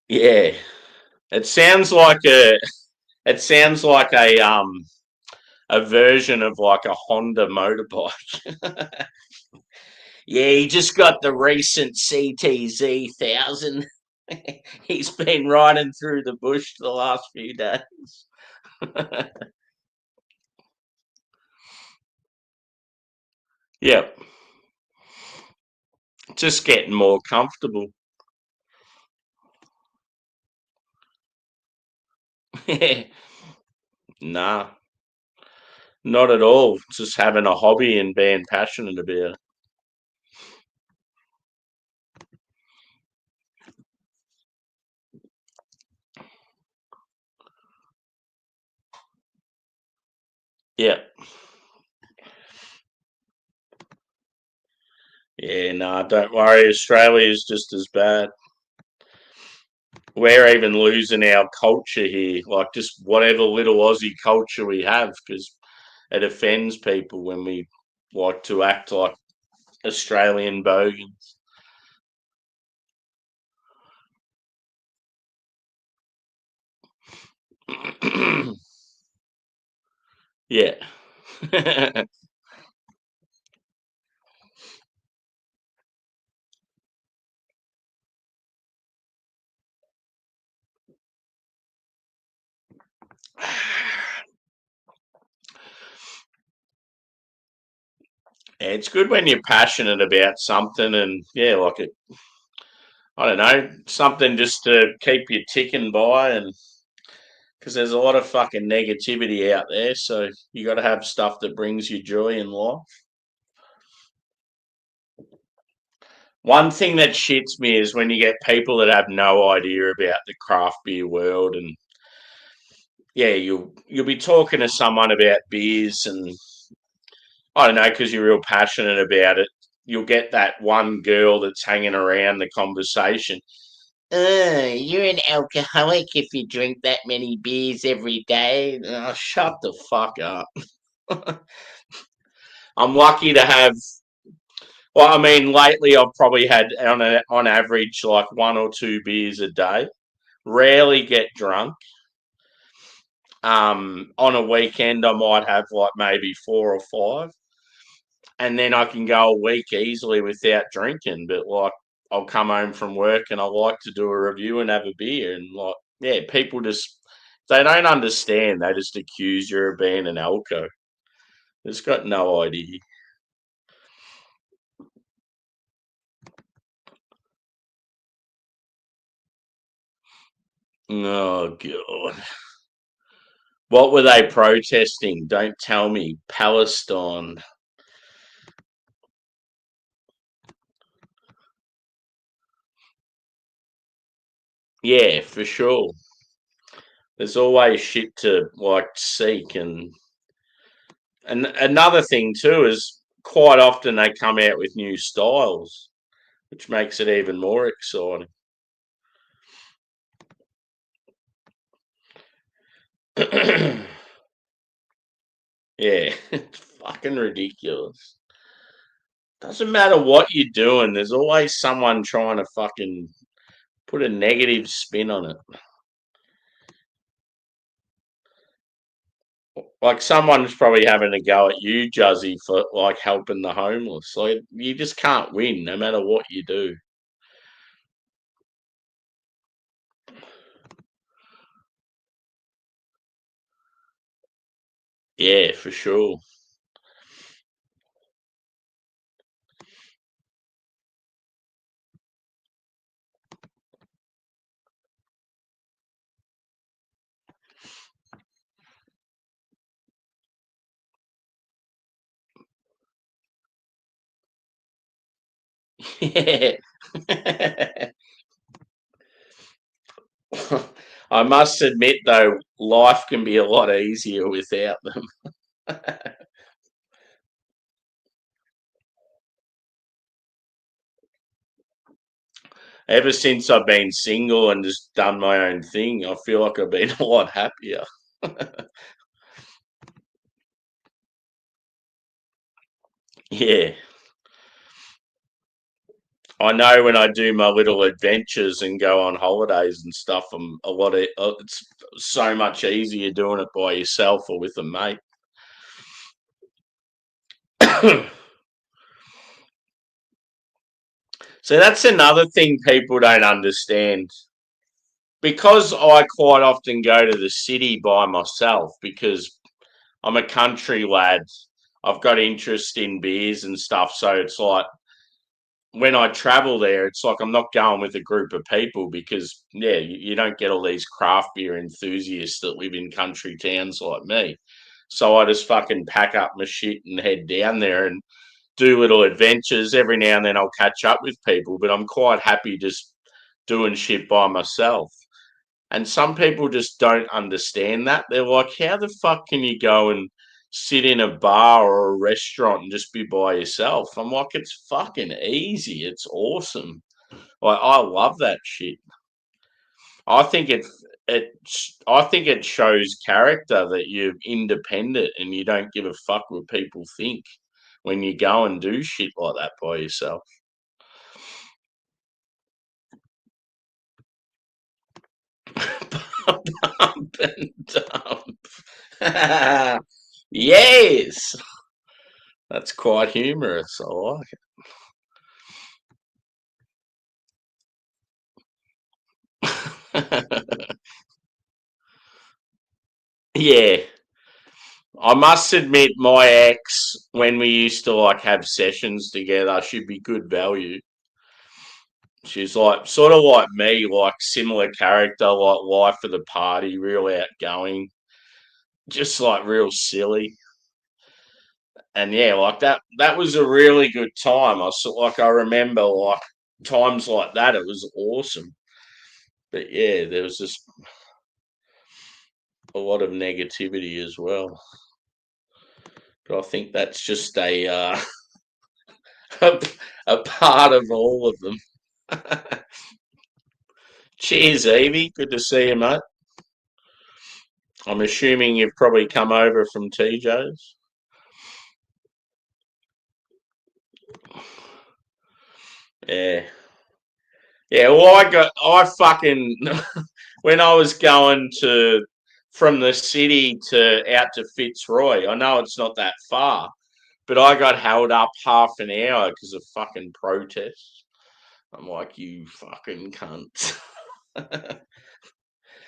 Yeah, it sounds like a version of like a Honda motorbike. Yeah, he just got the recent CTZ 1000. He's been riding through the bush the last few days. Yep, just getting more comfortable. Nah, not at all. Just having a hobby and being passionate about it. Yeah. Yeah, nah, don't worry. Australia is just as bad. We're even losing our culture here, like just whatever little Aussie culture we have, because it offends people when we like to act like Australian bogans. Yeah. It's good when you're passionate about something and yeah, like it, I don't know, something just to keep you ticking by and because there's a lot of fucking negativity out there, so you got to have stuff that brings you joy in life. One thing that shits me is when you get people that have no idea about the craft beer world, and yeah, you'll be talking to someone about beers, and I don't know because you're real passionate about it. You'll get that one girl that's hanging around the conversation. You're an alcoholic if you drink that many beers every day. Oh, shut the fuck up. I'm lucky to have. Well, I mean, lately I've probably had on average like one or two beers a day. Rarely get drunk. On a weekend I might have like maybe four or five, and then I can go a week easily without drinking. But like, I'll come home from work and I like to do a review and have a beer, and like, yeah, people just they don't understand. They just accuse you of being an alco. It's got no idea. Oh god. What were they protesting? Don't tell me. Palestine. Yeah, for sure. there's always shit to like seek, and another thing too is quite often they come out with new styles, which makes it even more exciting. Yeah, it's fucking ridiculous. Doesn't matter what you're doing, there's always someone trying to fucking put a negative spin on it. Like someone's probably having a go at you, Juzzy, for like helping the homeless. Like you just can't win no matter what you do. Yeah, for sure. Yeah. I must admit though, life can be a lot easier without them. Ever since I've been single and just done my own thing, I feel like I've been a lot happier. Yeah. I know when I do my little adventures and go on holidays and stuff, it's so much easier doing it by yourself or with a mate. So that's another thing people don't understand. Because I quite often go to the city by myself because I'm a country lad. I've got interest in beers and stuff. So it's like when I travel there, it's like I'm not going with a group of people because, yeah, you don't get all these craft beer enthusiasts that live in country towns like me. So I just fucking pack up my shit and head down there and do little adventures. Every now and then I'll catch up with people, but I'm quite happy just doing shit by myself. And some people just don't understand that. They're like, how the fuck can you go and sit in a bar or a restaurant and just be by yourself? I'm like, it's fucking easy. It's awesome. Like, I love that shit. I think it I think it shows character that you're independent and you don't give a fuck what people think when you go and do shit like that by yourself. Pump and dump. Yes. That's quite humorous. I like it. Yeah. I must admit, my ex, when we used to like have sessions together, she'd be good value. She's like sort of like me, like similar character, like life of the party, real outgoing, just like real silly. And yeah, like that was a really good time. I remember like times like that, it was awesome. But yeah, there was just a lot of negativity as well. But I think that's just a, a part of all of them. Cheers, Evie. Good to see you, mate. I'm assuming you've probably come over from TJ's. Yeah. Yeah, well, I fucking, when I was going from the city to out to Fitzroy, I know it's not that far, but I got held up half an hour because of fucking protests. I'm like, you fucking cunt.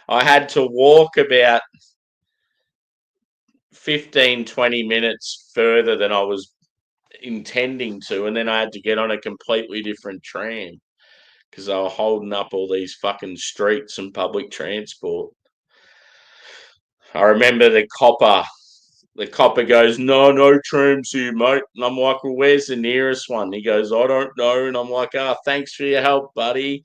I had to walk about 15, 20 minutes further than I was intending to, and then I had to get on a completely different tram because they were holding up all these fucking streets and public transport. I remember the copper goes, no, no trams here, mate. And I'm like, well, where's the nearest one? He goes, I don't know. And I'm like, oh, thanks for your help, buddy.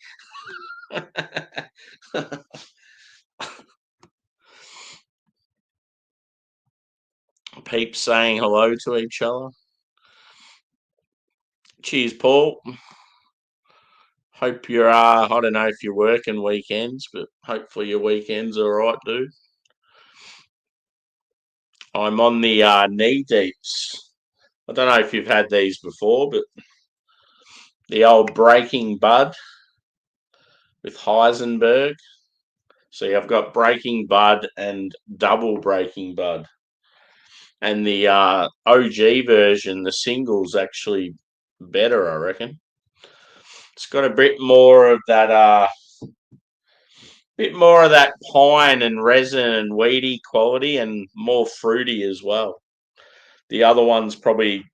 Peeps saying hello to each other. Cheers, Paul. Hope you're, I don't know if you're working weekends, but hopefully your weekend's all right, dude. I'm on the knee deeps. I don't know if you've had these before, but the old Breaking Bud with Heisenberg. So I've got Breaking Bud and Double Breaking Bud. And the OG version, the single's actually better, I reckon. It's got a bit more of that pine and resin and weedy quality, and more fruity as well. The other one's probably,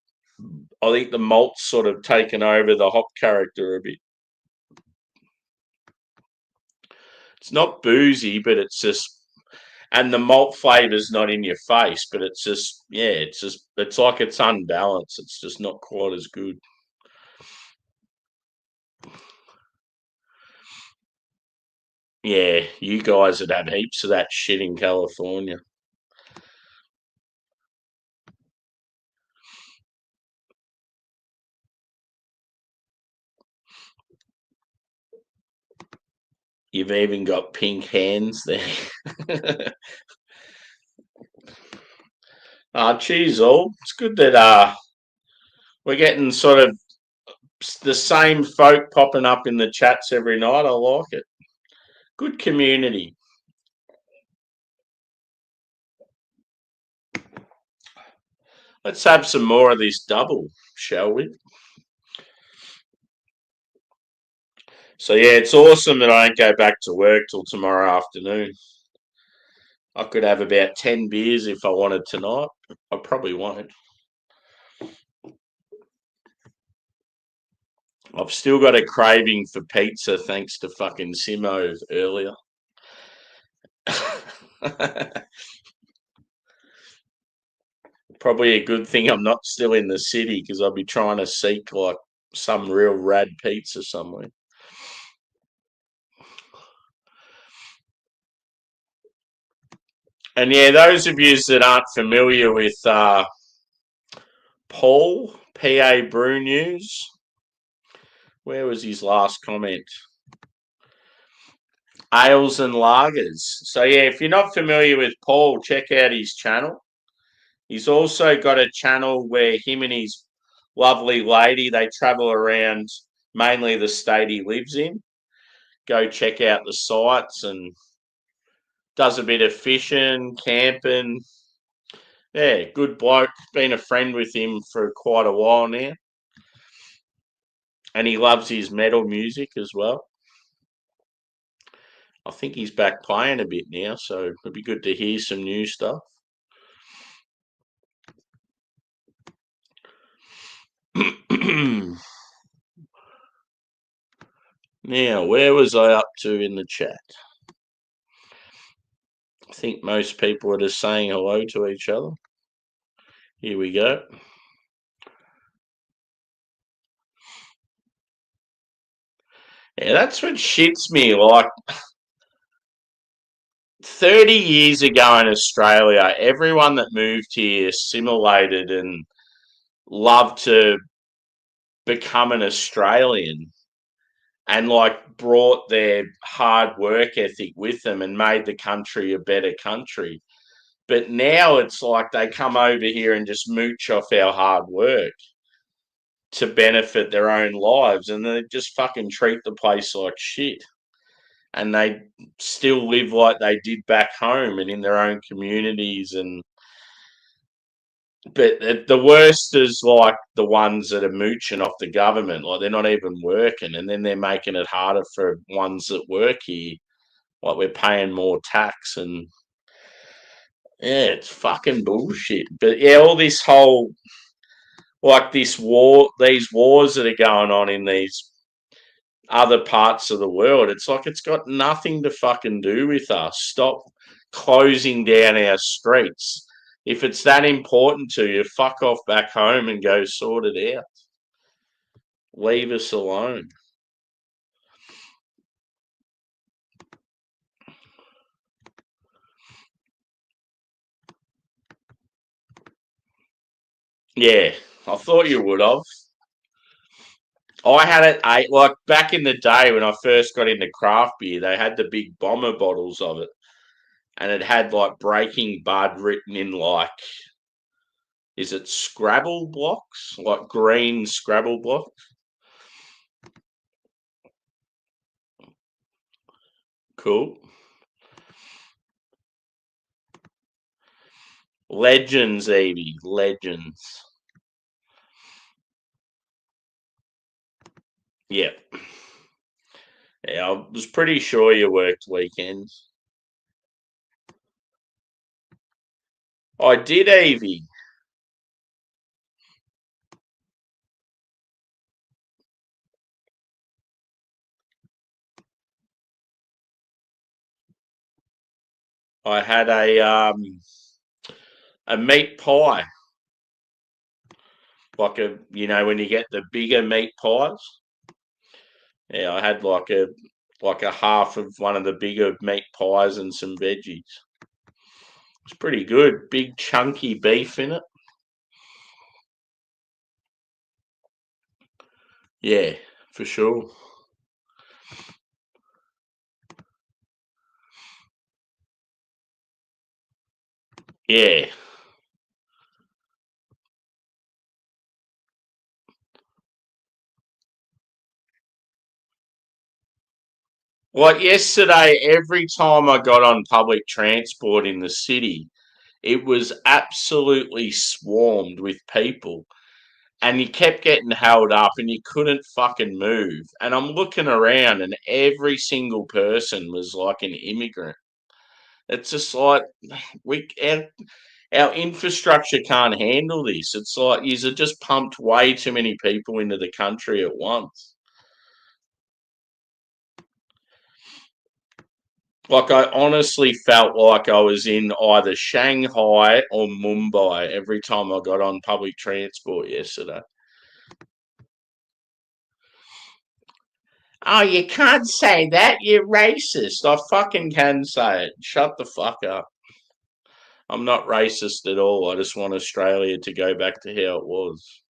I think the malt's sort of taken over the hop character a bit. It's not boozy, but it's just, and the malt flavor's not in your face, but it's just, yeah, it's like it's unbalanced. It's just not quite as good. Yeah, you guys would have heaps of that shit in California. You've even got pink hands there. Cheers all. It's good that we're getting sort of the same folk popping up in the chats every night. I like it. Good community. Let's have some more of this double, shall we? So yeah, it's awesome that I don't go back to work till tomorrow afternoon. I could have about 10 beers if I wanted tonight. I probably won't. I've still got a craving for pizza thanks to fucking Simo earlier. Probably a good thing I'm not still in the city because I'll be trying to seek like some real rad pizza somewhere. And yeah, those of you that aren't familiar with Paul, PA Brew News, where was his last comment? Ales and lagers. So yeah, if you're not familiar with Paul, check out his channel. He's also got a channel where him and his lovely lady, they travel around mainly the state he lives in. Go check out the sites, and does a bit of fishing, camping. Yeah, good bloke. Been a friend with him for quite a while now. And he loves his metal music as well. I think he's back playing a bit now, so it'd be good to hear some new stuff. Now, where was I up to in the chat? I think most people are just saying hello to each other. Here we go. Yeah, that's what shits me. Like 30 years ago in Australia, everyone that moved here assimilated and loved to become an Australian, and like brought their hard work ethic with them and made the country a better country. But now it's like they come over here and just mooch off our hard work to benefit their own lives, and they just fucking treat the place like shit. And they still live like they did back home and in their own communities. And but the worst is like the ones that are mooching off the government, like they're not even working, and then they're making it harder for ones that work here. Like we're paying more tax, and yeah, it's fucking bullshit. But yeah, all this whole like this war, these wars that are going on in these other parts of the world, it's like it's got nothing to fucking do with us. Stop closing down our streets. If it's that important to you, fuck off back home and go sort it out. Leave us alone. Yeah, I thought you would have. I had it like back in the day when I first got into craft beer. They had the big bomber bottles of it, and it had like Breaking Bud written in like, is it Scrabble blocks, like green Scrabble blocks? Cool. Legends, Evie. Legends. Yep. Yeah, I was pretty sure you worked weekends. I did, Evie. I had a meat pie, like when you get the bigger meat pies. Yeah, I had like a half of one of the bigger meat pies and some veggies. It's pretty good. Big chunky beef in it. Yeah, for sure. Yeah. Like yesterday, every time I got on public transport in the city, it was absolutely swarmed with people. And you kept getting held up and you couldn't fucking move. And I'm looking around and every single person was like an immigrant. It's just like we our infrastructure can't handle this. It's like you've just pumped way too many people into the country at once. Like I honestly felt like I was in either Shanghai or Mumbai every time I got on public transport yesterday. Oh, you can't say that. You're racist. I fucking can say it. Shut the fuck up. I'm not racist at all. I just want Australia to go back to how it was.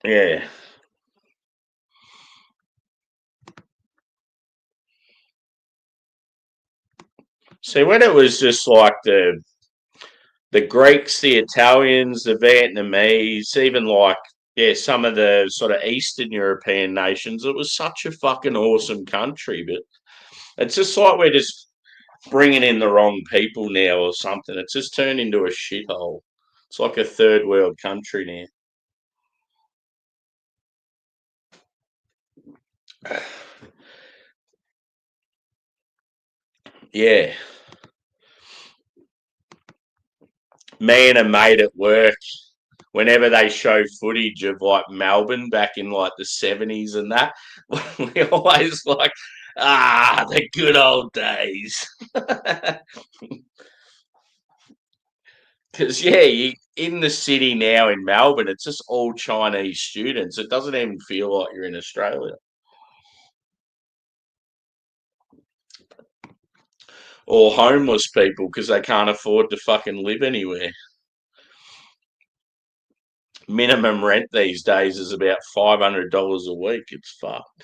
Yeah. See, when it was just like the Greeks, the Italians, the Vietnamese, even like some of the sort of Eastern European nations, it was such a fucking awesome country. But it's just like we're just bringing in the wrong people now or something. It's just turned into a shithole. It's like a third world country now. Yeah, me and a mate at work, whenever they show footage of like Melbourne back in like the 70s and that, we always like, the good old days. Because, yeah, in the city now in Melbourne, it's just all Chinese students. It doesn't even feel like you're in Australia. Or homeless people because they can't afford to fucking live anywhere. Minimum rent these days is about $500 a week. It's fucked.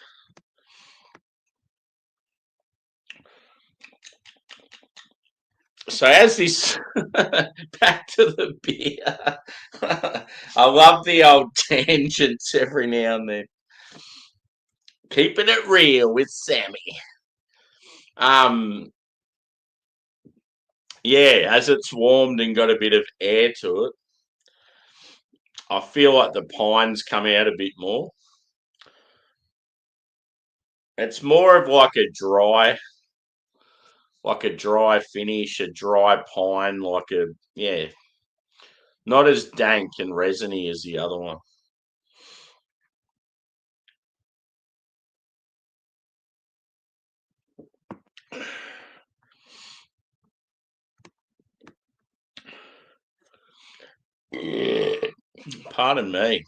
So as this back to the beer, I love the old tangents every now and then. Keeping it real with Sammy. Um, yeah, as it's warmed and got a bit of air to it, I feel like the pines come out a bit more. It's more of like a dry finish, a dry pine, not as dank and resiny as the other one. Yeah. Pardon me.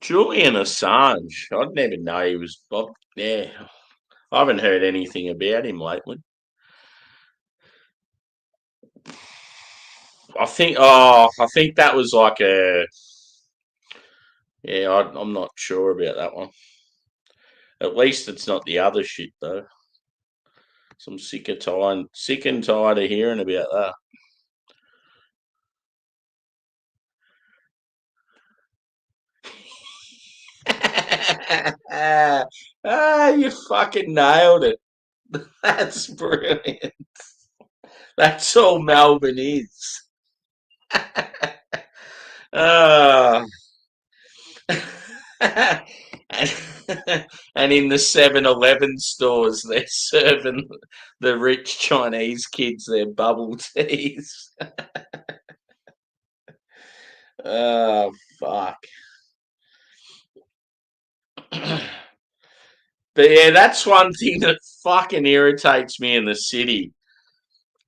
Julian Assange. I'd never know he was. Yeah, I haven't heard anything about him lately. I think. Oh, I think that was like a. Yeah, I'm not sure about that one. At least it's not the other shit though. So I'm sick and tired of hearing about that. You fucking nailed it. That's brilliant. That's all Melbourne is. Ah. and, and in the 7-Eleven stores, they're serving the rich Chinese kids their bubble teas. Oh, fuck. But yeah, that's one thing that fucking irritates me in the city.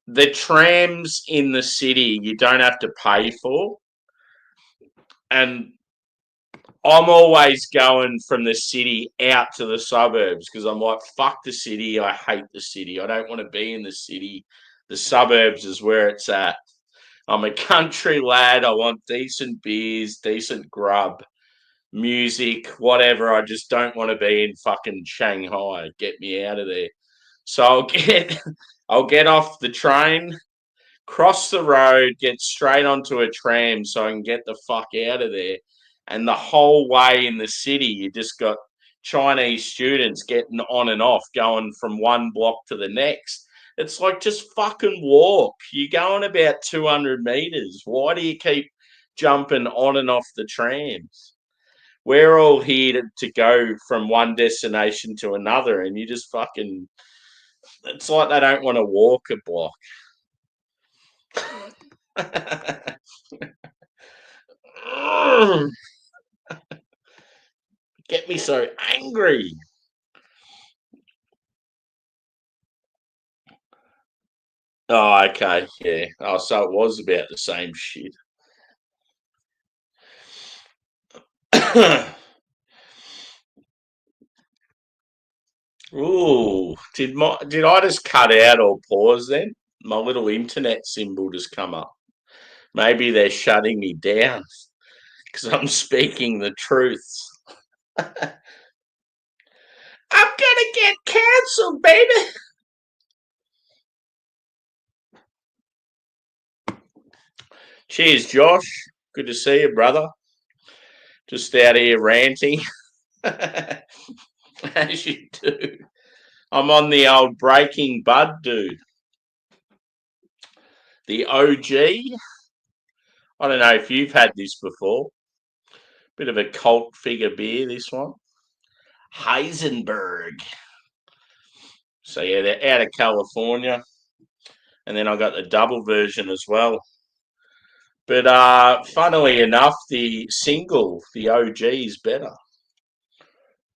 The trams in the city you don't have to pay for. And I'm always going from the city out to the suburbs because I'm like, fuck the city. I hate the city. I don't want to be in the city. The suburbs is where it's at. I'm a country lad. I want decent beers, decent grub, music, whatever. I just don't want to be in fucking Shanghai. Get me out of there. So I'll get off the train, cross the road, get straight onto a tram so I can get the fuck out of there. And the whole way in the city, you just got Chinese students getting on and off, going from one block to the next. It's like just fucking walk. You're going about 200 meters. Why do you keep jumping on and off the trams? We're all here to go from one destination to another, and you just fucking. It's like they don't want to walk a block. Get me so angry. Oh, okay, yeah. Oh, so it was about the same shit. Ooh, did I just cut out or pause then? My little internet symbol just come up. Maybe they're shutting me down because I'm speaking the truth. I'm gonna get cancelled, baby. Cheers, Josh. Good to see you, brother. Just out here ranting, as you do. I'm on the old Breaking Bud, dude. The OG. I don't know if you've had this before. Bit of a cult figure beer, this one. Heisenberg. So yeah, they're out of California. And then I got the double version as well. But funnily enough, the single, the OG, is better.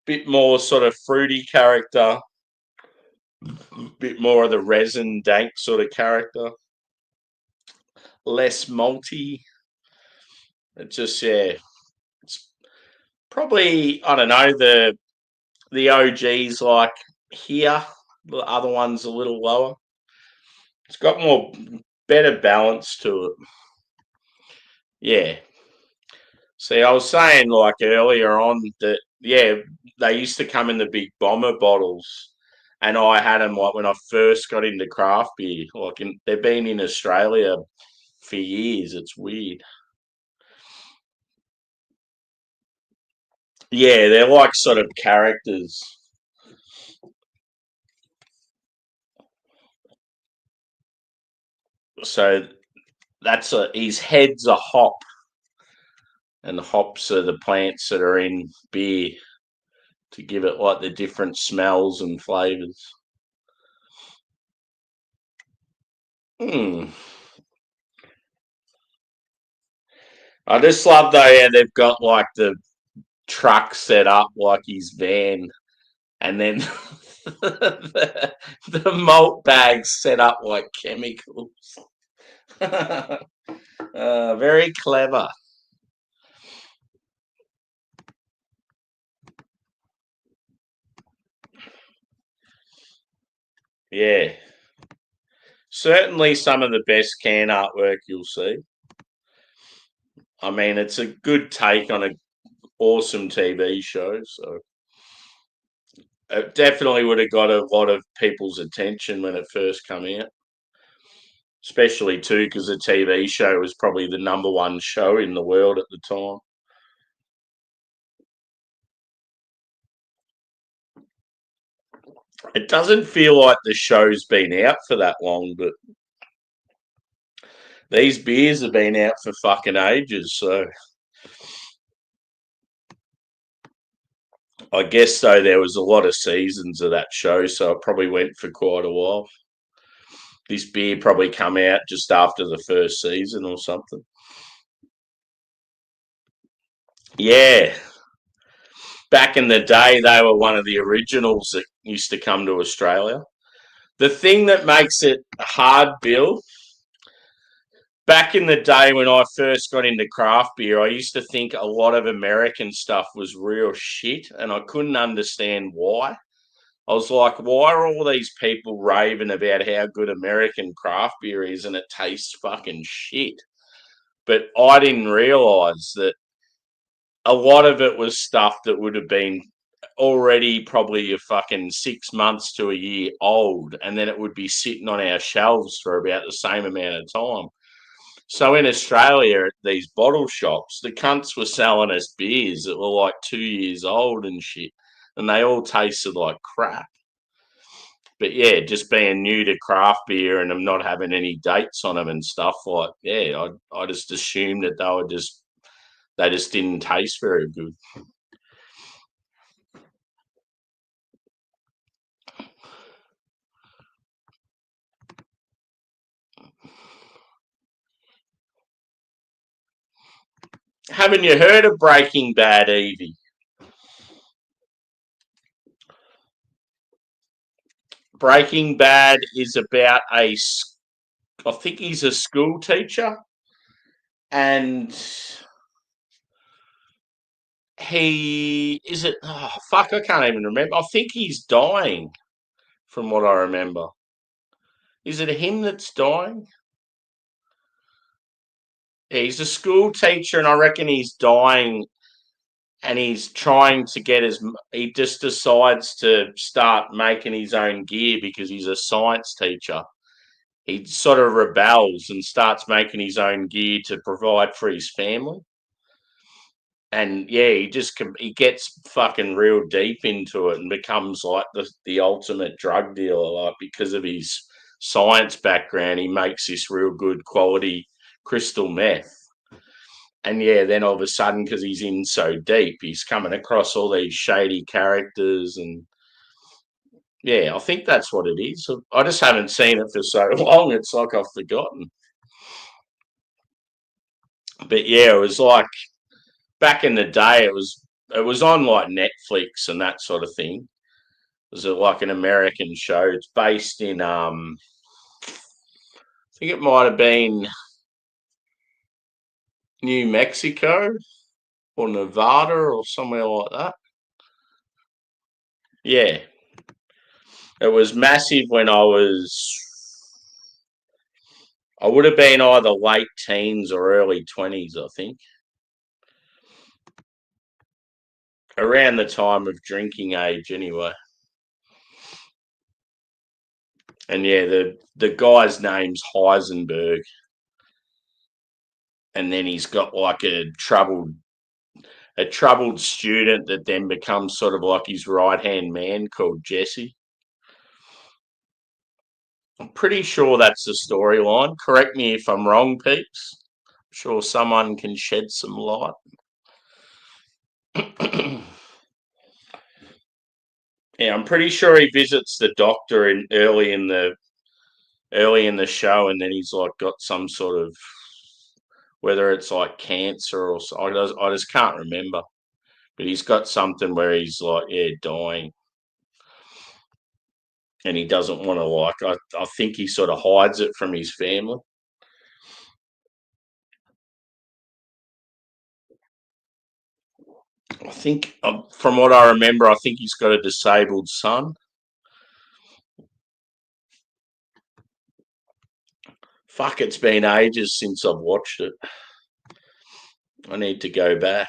Bit more sort of fruity character, bit more of the resin dank sort of character, less malty. It just it's probably I don't know the OG's like here, the other one's a little lower. It's got more better balance to it. Yeah. See, I was saying like earlier on that yeah, they used to come in the big bomber bottles, and I had them like when I first got into craft beer. They've been in Australia for years. It's weird. Yeah, they're like sort of characters. So his head's a hop, and the hops are the plants that are in beer to give it like the different smells and flavors. Hmm. I just love though, yeah, they've got like the truck set up like his van, and then the malt bags set up like chemicals. Very clever. Yeah. Certainly some of the best can artwork you'll see. I mean, it's a good take on an awesome TV show, so it definitely would have got a lot of people's attention when it first came out. Especially too because the TV show was probably the number one show in the world at the time. It doesn't feel like the show's been out for that long, but these beers have been out for fucking ages, so I guess though there was a lot of seasons of that show, so it probably went for quite a while. This beer probably come out just after the first season or something. Yeah. Back in the day, they were one of the originals that used to come to Australia. The thing that makes it hard, Bill, back in the day when I first got into craft beer, I used to think a lot of American stuff was real shit, and I couldn't understand why. I was like, why are all these people raving about how good American craft beer is and it tastes fucking shit? But I didn't realize that a lot of it was stuff that would have been already probably a fucking 6 months to a year old, and then it would be sitting on our shelves for about the same amount of time. So in Australia, at these bottle shops, the cunts were selling us beers that were like 2 years old and shit, and they all tasted like crap. But yeah, just being new to craft beer and them not having any dates on them and stuff like, yeah, I just assumed that they just didn't taste very good. Haven't you heard of Breaking Bad, Evie? Breaking Bad is about I think he's a school teacher, and he is it. Oh fuck, I can't even remember. I think he's dying, from what I remember. Is it him that's dying? Yeah, he's a school teacher, and I reckon he's dying, and he's trying to get his. He just decides to start making his own gear because he's a science teacher. He sort of rebels and starts making his own gear to provide for his family. And yeah, he gets fucking real deep into it and becomes like the ultimate drug dealer, like because of his science background. He makes this real good quality crystal meth. And yeah, then all of a sudden, because he's in so deep, he's coming across all these shady characters. And yeah, I think that's what it is. I just haven't seen it for so long, it's like I've forgotten. But yeah, it was like back in the day, it was on like Netflix and that sort of thing. It was like an American show. It's based in I think it might have been New Mexico or Nevada or somewhere like that. Yeah, it was massive when I would have been either late teens or early 20s, I think, around the time of drinking age, anyway. And yeah, the guy's name's Heisenberg, and then he's got like a troubled student that then becomes sort of like his right hand man called Jesse. I'm pretty sure that's the storyline. Correct me if I'm wrong, peeps. I'm sure someone can shed some light. Yeah, I'm pretty sure he visits the doctor early in the show, and then he's like got some sort of whether it's like cancer or I just can't remember. But he's got something where he's like, yeah, dying, and he doesn't want to I think he sort of hides it from his family. I think, from what I remember, I think he's got a disabled son. Fuck, it's been ages since I've watched it. I need to go back.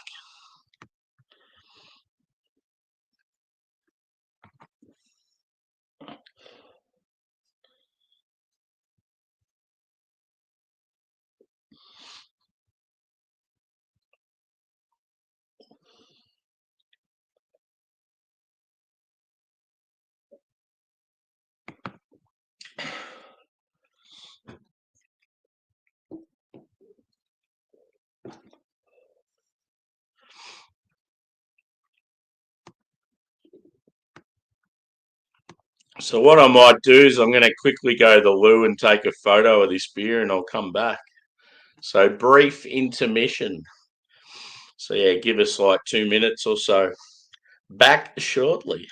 So what I might do is I'm going to quickly go to the loo and take a photo of this beer, and I'll come back. So brief intermission. So yeah, give us like 2 minutes or so. Back shortly.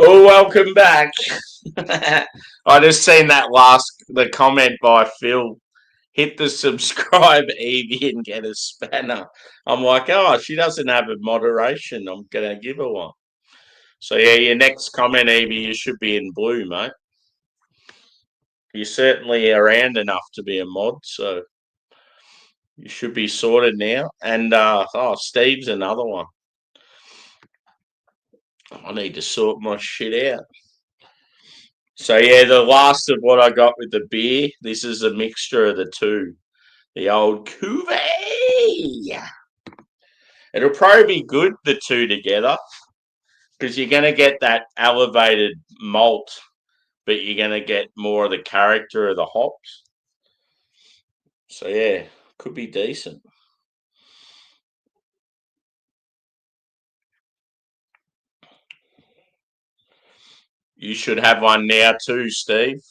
Oh, welcome back. I just seen the comment by Phil. Hit the subscribe, Evie, and get a spanner. I'm like, oh, she doesn't have a moderation. I'm gonna give her one. So yeah, your next comment, Evie, you should be in blue, mate. You're certainly around enough to be a mod, so you should be sorted now. And Steve's another one. I need to sort my shit out. So yeah, the last of what I got with the beer. This is a mixture of the two. The old cuvee. It'll probably be good, the two together, because you're going to get that elevated malt, but you're going to get more of the character of the hops. So yeah, could be decent. You should have one now too, Steve.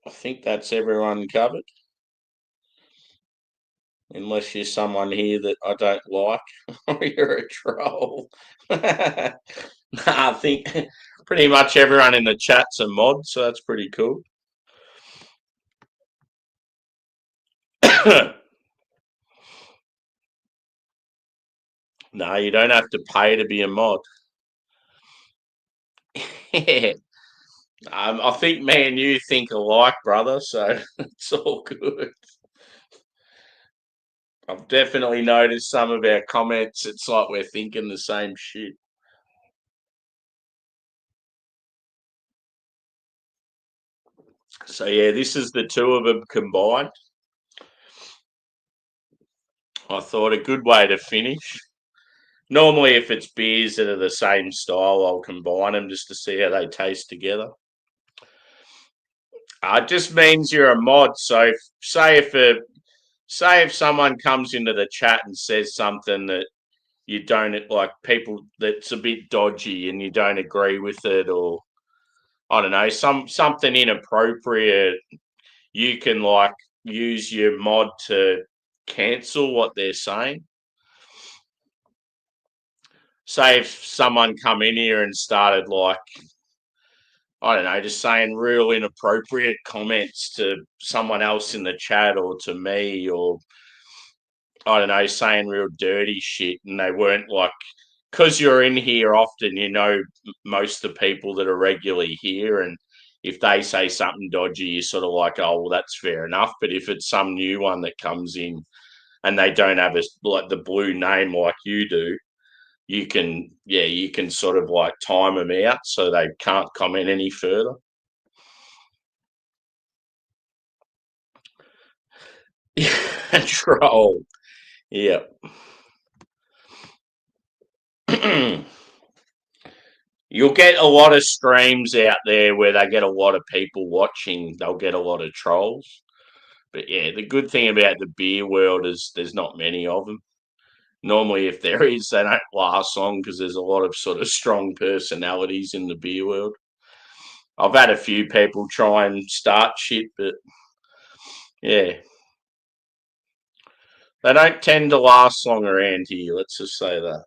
I think that's everyone covered. Unless you're someone here that I don't like, or you're a troll. Nah, I think pretty much everyone in the chat's a mod, so that's pretty cool. No, you don't have to pay to be a mod. I think me and you think alike, brother, so it's all good. I've definitely noticed some of our comments, it's like we're thinking the same shit. So yeah, this is the two of them combined. I thought a good way to finish. Normally, if it's beers that are the same style, I'll combine them just to see how they taste together. It just means you're a mod. So, say if someone comes into the chat and says something that you don't like, people that's a bit dodgy and you don't agree with it, or I don't know, something inappropriate, you can like use your mod to cancel what they're saying. Say if someone come in here and started like, I don't know, just saying real inappropriate comments to someone else in the chat or to me, or I don't know, saying real dirty shit, and they weren't like, because you're in here often, you know, most of the people that are regularly here, and if they say something dodgy, you're sort of like, oh, well, that's fair enough. But if it's some new one that comes in and they don't have like the blue name like you do, you can sort of like time them out so they can't comment any further. Troll. Yep. You'll get a lot of streams out there where they get a lot of people watching. They'll get a lot of trolls. But yeah, the good thing about the beer world is there's not many of them. Normally, if there is, they don't last long because there's a lot of sort of strong personalities in the beer world. I've had a few people try and start shit, but yeah, they don't tend to last long around here. Let's just say that.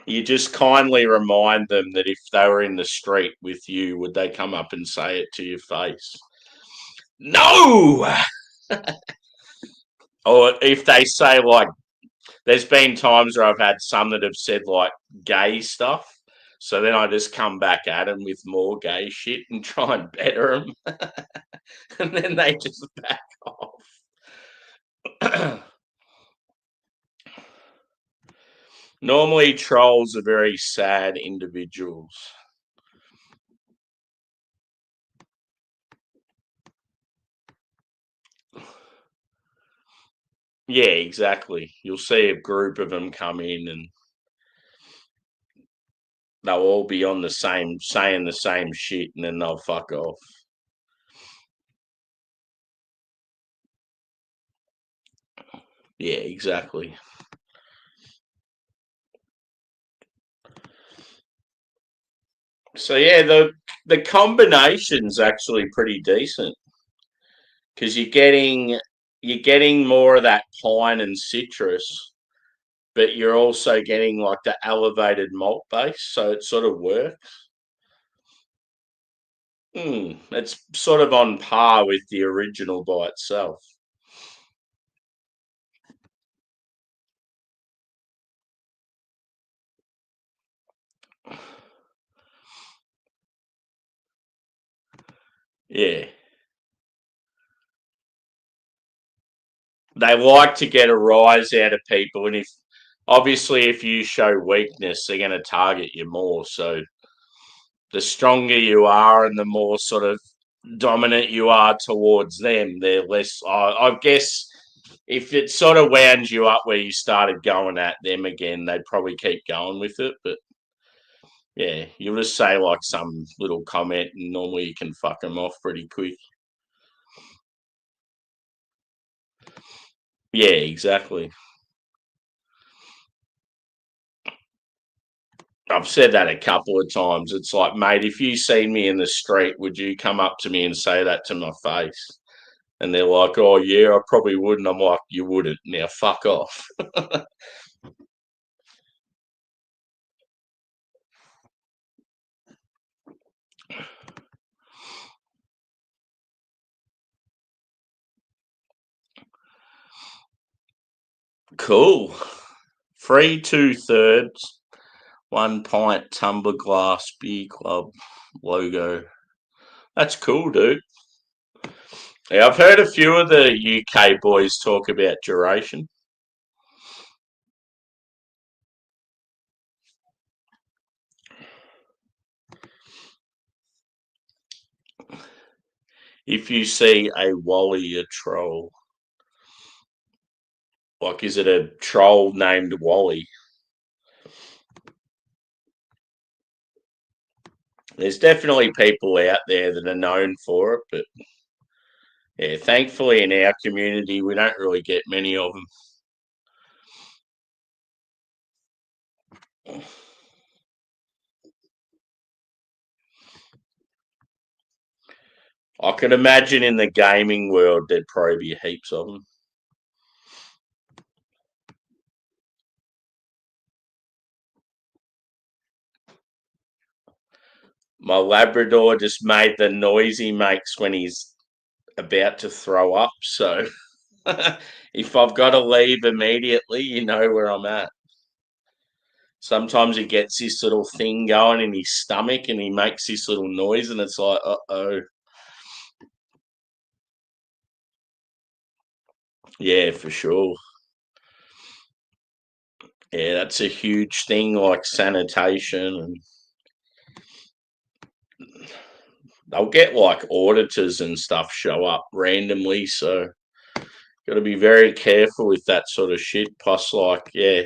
You just kindly remind them that if they were in the street with you, would they come up and say it to your face? No! Or if they say, like, there's been times where I've had some that have said, like, gay stuff. So then I just come back at them with more gay shit and try and better them. And then they just back off. Normally, trolls are very sad individuals. Yeah, exactly. You'll see a group of them come in and they'll all be on the same, saying the same shit, and then they'll fuck off. Yeah, exactly. So yeah, the combination's actually pretty decent because you're getting more of that pine and citrus, but you're also getting like the elevated malt base, so it sort of works. It's sort of on par with the original by itself. Yeah. They like to get a rise out of people, and if you show weakness, they're going to target you more. So the stronger you are and the more sort of dominant you are towards them, they're less. I guess if it sort of wound you up where you started going at them again, they'd probably keep going with it. But yeah, you'll just say like some little comment, and normally you can fuck them off pretty quick. Yeah, exactly. I've said that a couple of times. It's like, mate, if you see me in the street, would you come up to me and say that to my face? And they're like, oh, yeah, I probably would. And I'm like, you wouldn't. Now, fuck off. Cool. Free 2/3, 1 pint tumbler glass beer club logo. That's cool, dude. Yeah, I've heard a few of the UK boys talk about duration. If you see a wally, a troll. Like, is it a troll named Wally? There's definitely people out there that are known for it, but yeah, thankfully in our community, we don't really get many of them. I can imagine in the gaming world, there'd probably be heaps of them. My Labrador just made the noise he makes when he's about to throw up. So if I've got to leave immediately, you know where I'm at. Sometimes he gets this little thing going in his stomach and he makes this little noise, and it's like, oh. Yeah, for sure. Yeah, that's a huge thing, like sanitation, and they'll get like auditors and stuff show up randomly. So got to be very careful with that sort of shit. Plus, like, yeah,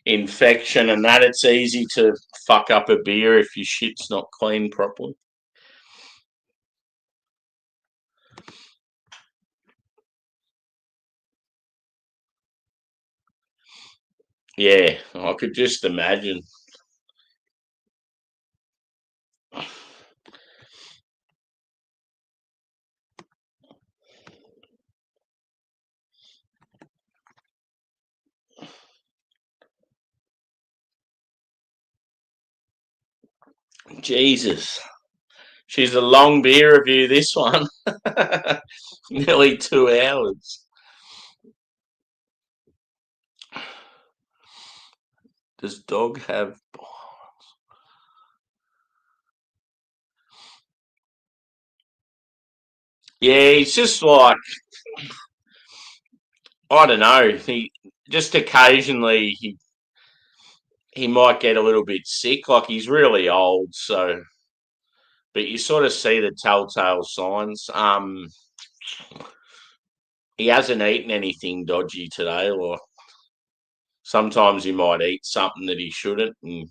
infection and that, it's easy to fuck up a beer if your shit's not clean properly. Yeah, I could just imagine. Jesus. She's a long beer review, this one. Nearly 2 hours. Does dog have. Yeah, he's just like, I don't know. He just occasionally he might get a little bit sick. Like, he's really old, so but you sort of see the telltale signs. He hasn't eaten anything dodgy today. Like, sometimes he might eat something that he shouldn't, and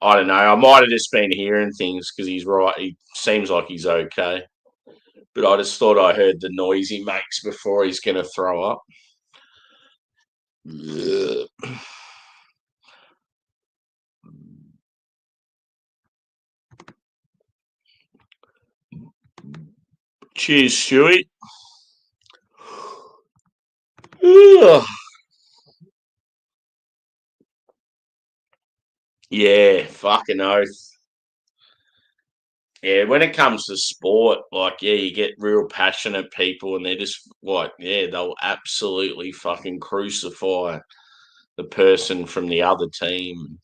I don't know. I might have just been hearing things because he's right. He seems like he's okay, but I just thought I heard the noise he makes before he's going to throw up. Cheers, Stewie. Yeah, fucking oath. Yeah, when it comes to sport, like, yeah, you get real passionate people and they're just like, yeah, they'll absolutely fucking crucify the person from the other team.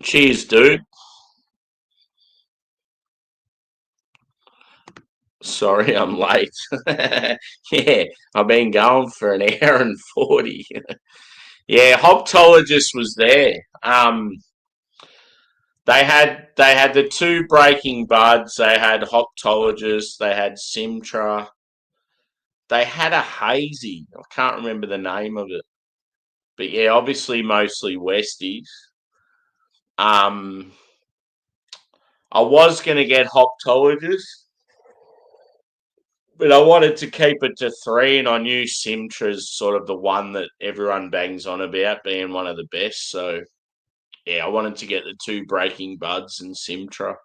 Cheers, dude. Sorry, I'm late. Yeah, I've been going for an hour and 40. Yeah, Hoptologist was there. They had the two Breaking Buds. They had Hoptologist. They had Simtra. They had a hazy. I can't remember the name of it, but yeah, obviously mostly Westies. Um, I was gonna get Hoptologist, but I wanted to keep it to three, and I knew Simtra's sort of the one that everyone bangs on about being one of the best. So yeah, I wanted to get the two Breaking Buds and Simtra.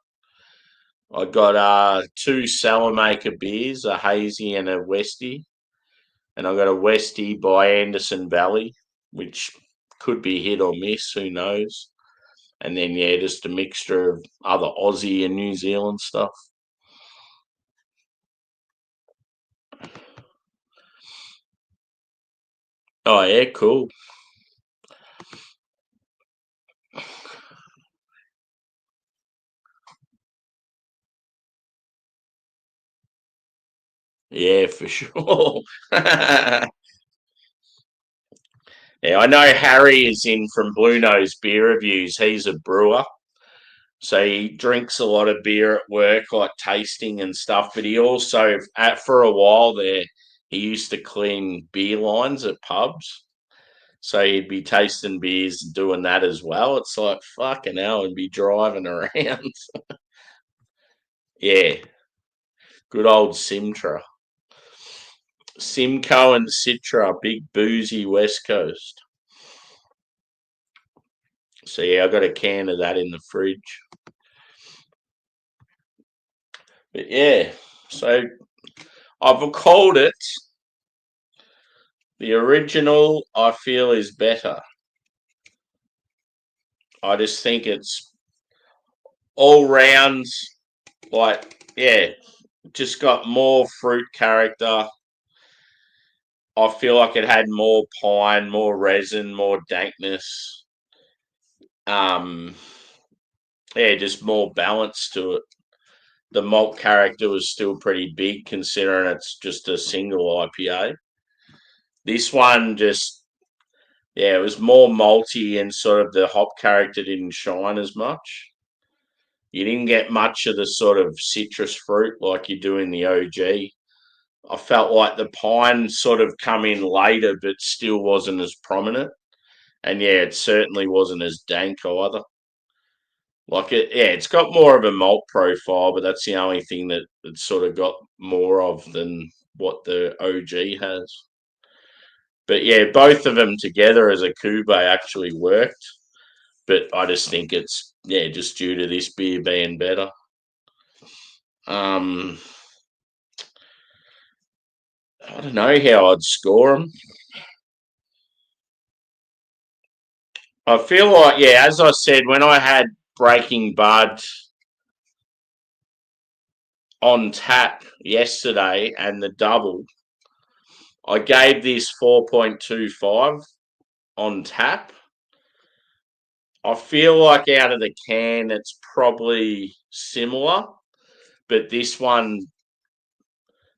I got two Salamaker beers, a hazy and a Westie, and I got a Westie by Anderson Valley, which could be hit or miss, who knows. And then yeah, just a mixture of other Aussie and New Zealand stuff. Oh yeah, cool. Yeah, for sure. Yeah, I know Harry is in from Blue Nose Beer Reviews. He's a brewer. So he drinks a lot of beer at work, like tasting and stuff. But he also, for a while there, he used to clean beer lines at pubs. So he'd be tasting beers and doing that as well. It's like fucking hell, and be driving around. Yeah, good old Simtra, Simcoe and Citra, big boozy West Coast. So yeah, I got a can of that in the fridge. But yeah, so I've called it the original. I feel is better. I just think it's all round, like, yeah, just got more fruit character. I feel like it had more pine, more resin, more dankness. Um, yeah, just more balance to it. The malt character was still pretty big considering it's just a single IPA. This one just, yeah, it was more malty and sort of the hop character didn't shine as much. You didn't get much of the sort of citrus fruit like you do in the OG. I felt like the pine sort of come in later, but still wasn't as prominent. And yeah, it certainly wasn't as dank either. Like it, yeah, it's got more of a malt profile, but that's the only thing that it's sort of got more of than what the OG has. But yeah, both of them together as a Kube actually worked. But I just think it's yeah, just due to this beer being better. Um, I don't know how I'd score them. I feel like yeah, as I said when I had Breaking Bud on tap yesterday and the double, I gave this 4.25 on tap. I feel like out of the can, it's probably similar, but this one's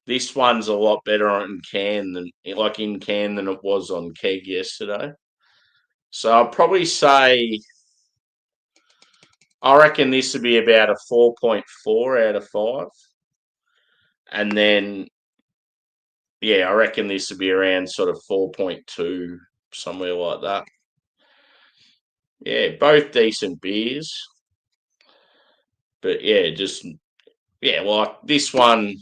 a lot better on can than like in can than it was on keg yesterday. So I'll probably say I reckon this would be about a 4.4 out of 5. And then yeah, I reckon this would be around sort of 4.2, somewhere like that. Yeah, both decent beers. But yeah, just yeah, like this one,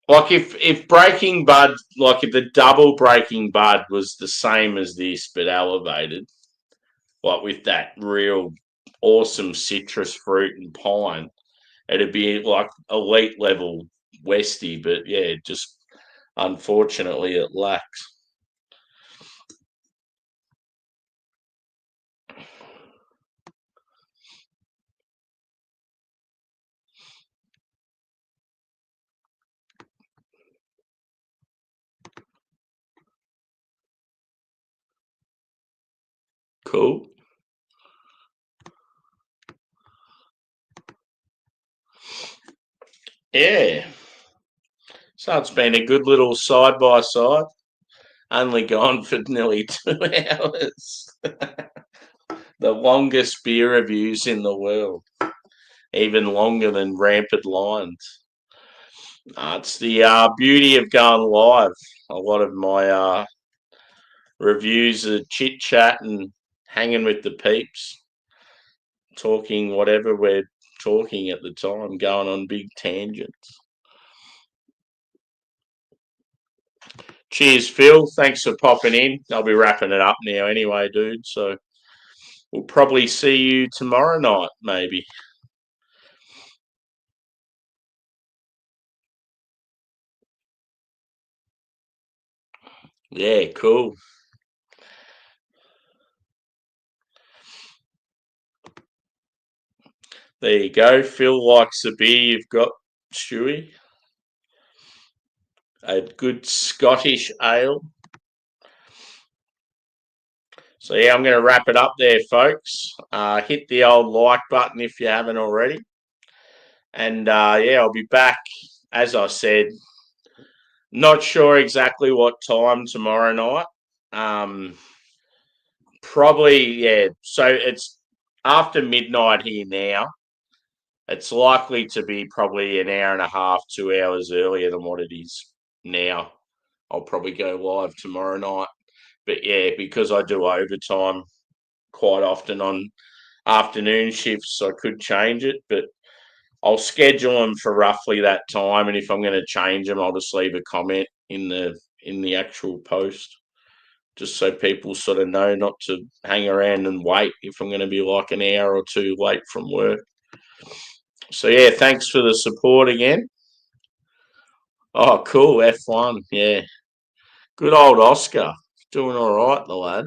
like if Breaking Bud, like if the double Breaking Bud was the same as this but elevated, like with that real awesome citrus fruit and pine, it'd be like elite level Westy, but yeah, just unfortunately it lacks. Cool. Yeah. So it's been a good little side by side. Only gone for nearly 2 hours. The longest beer reviews in the world, even longer than Rampant Lions. It's the beauty of going live. A lot of my reviews are chit chat and hanging with the peeps, talking whatever we're talking at the time, going on big tangents. Cheers, Phil. Thanks for popping in. I'll be wrapping it up now anyway, dude. So we'll probably see you tomorrow night, maybe. Yeah, cool. There you go. Phil likes the beer you've got, Stewie. A good Scottish ale. So yeah, I'm going to wrap it up there, folks. Hit the old like button if you haven't already. And yeah, I'll be back, as I said, not sure exactly what time tomorrow night. Probably, yeah. So it's after midnight here now. It's likely to be probably an hour and a half, 2 hours earlier than what it is now. I'll probably go live tomorrow night. But yeah, because I do overtime quite often on afternoon shifts, I could change it. But I'll schedule them for roughly that time. And if I'm going to change them, I'll just leave a comment in the actual post, just so people sort of know not to hang around and wait if I'm going to be like an hour or two late from work. So yeah, thanks for the support again. Oh, cool, F1, yeah. Good old Oscar. Doing all right, the lad.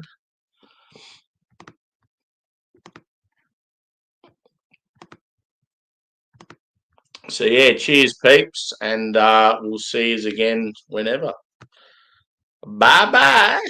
So yeah, cheers, peeps, and we'll see you again whenever. Bye bye.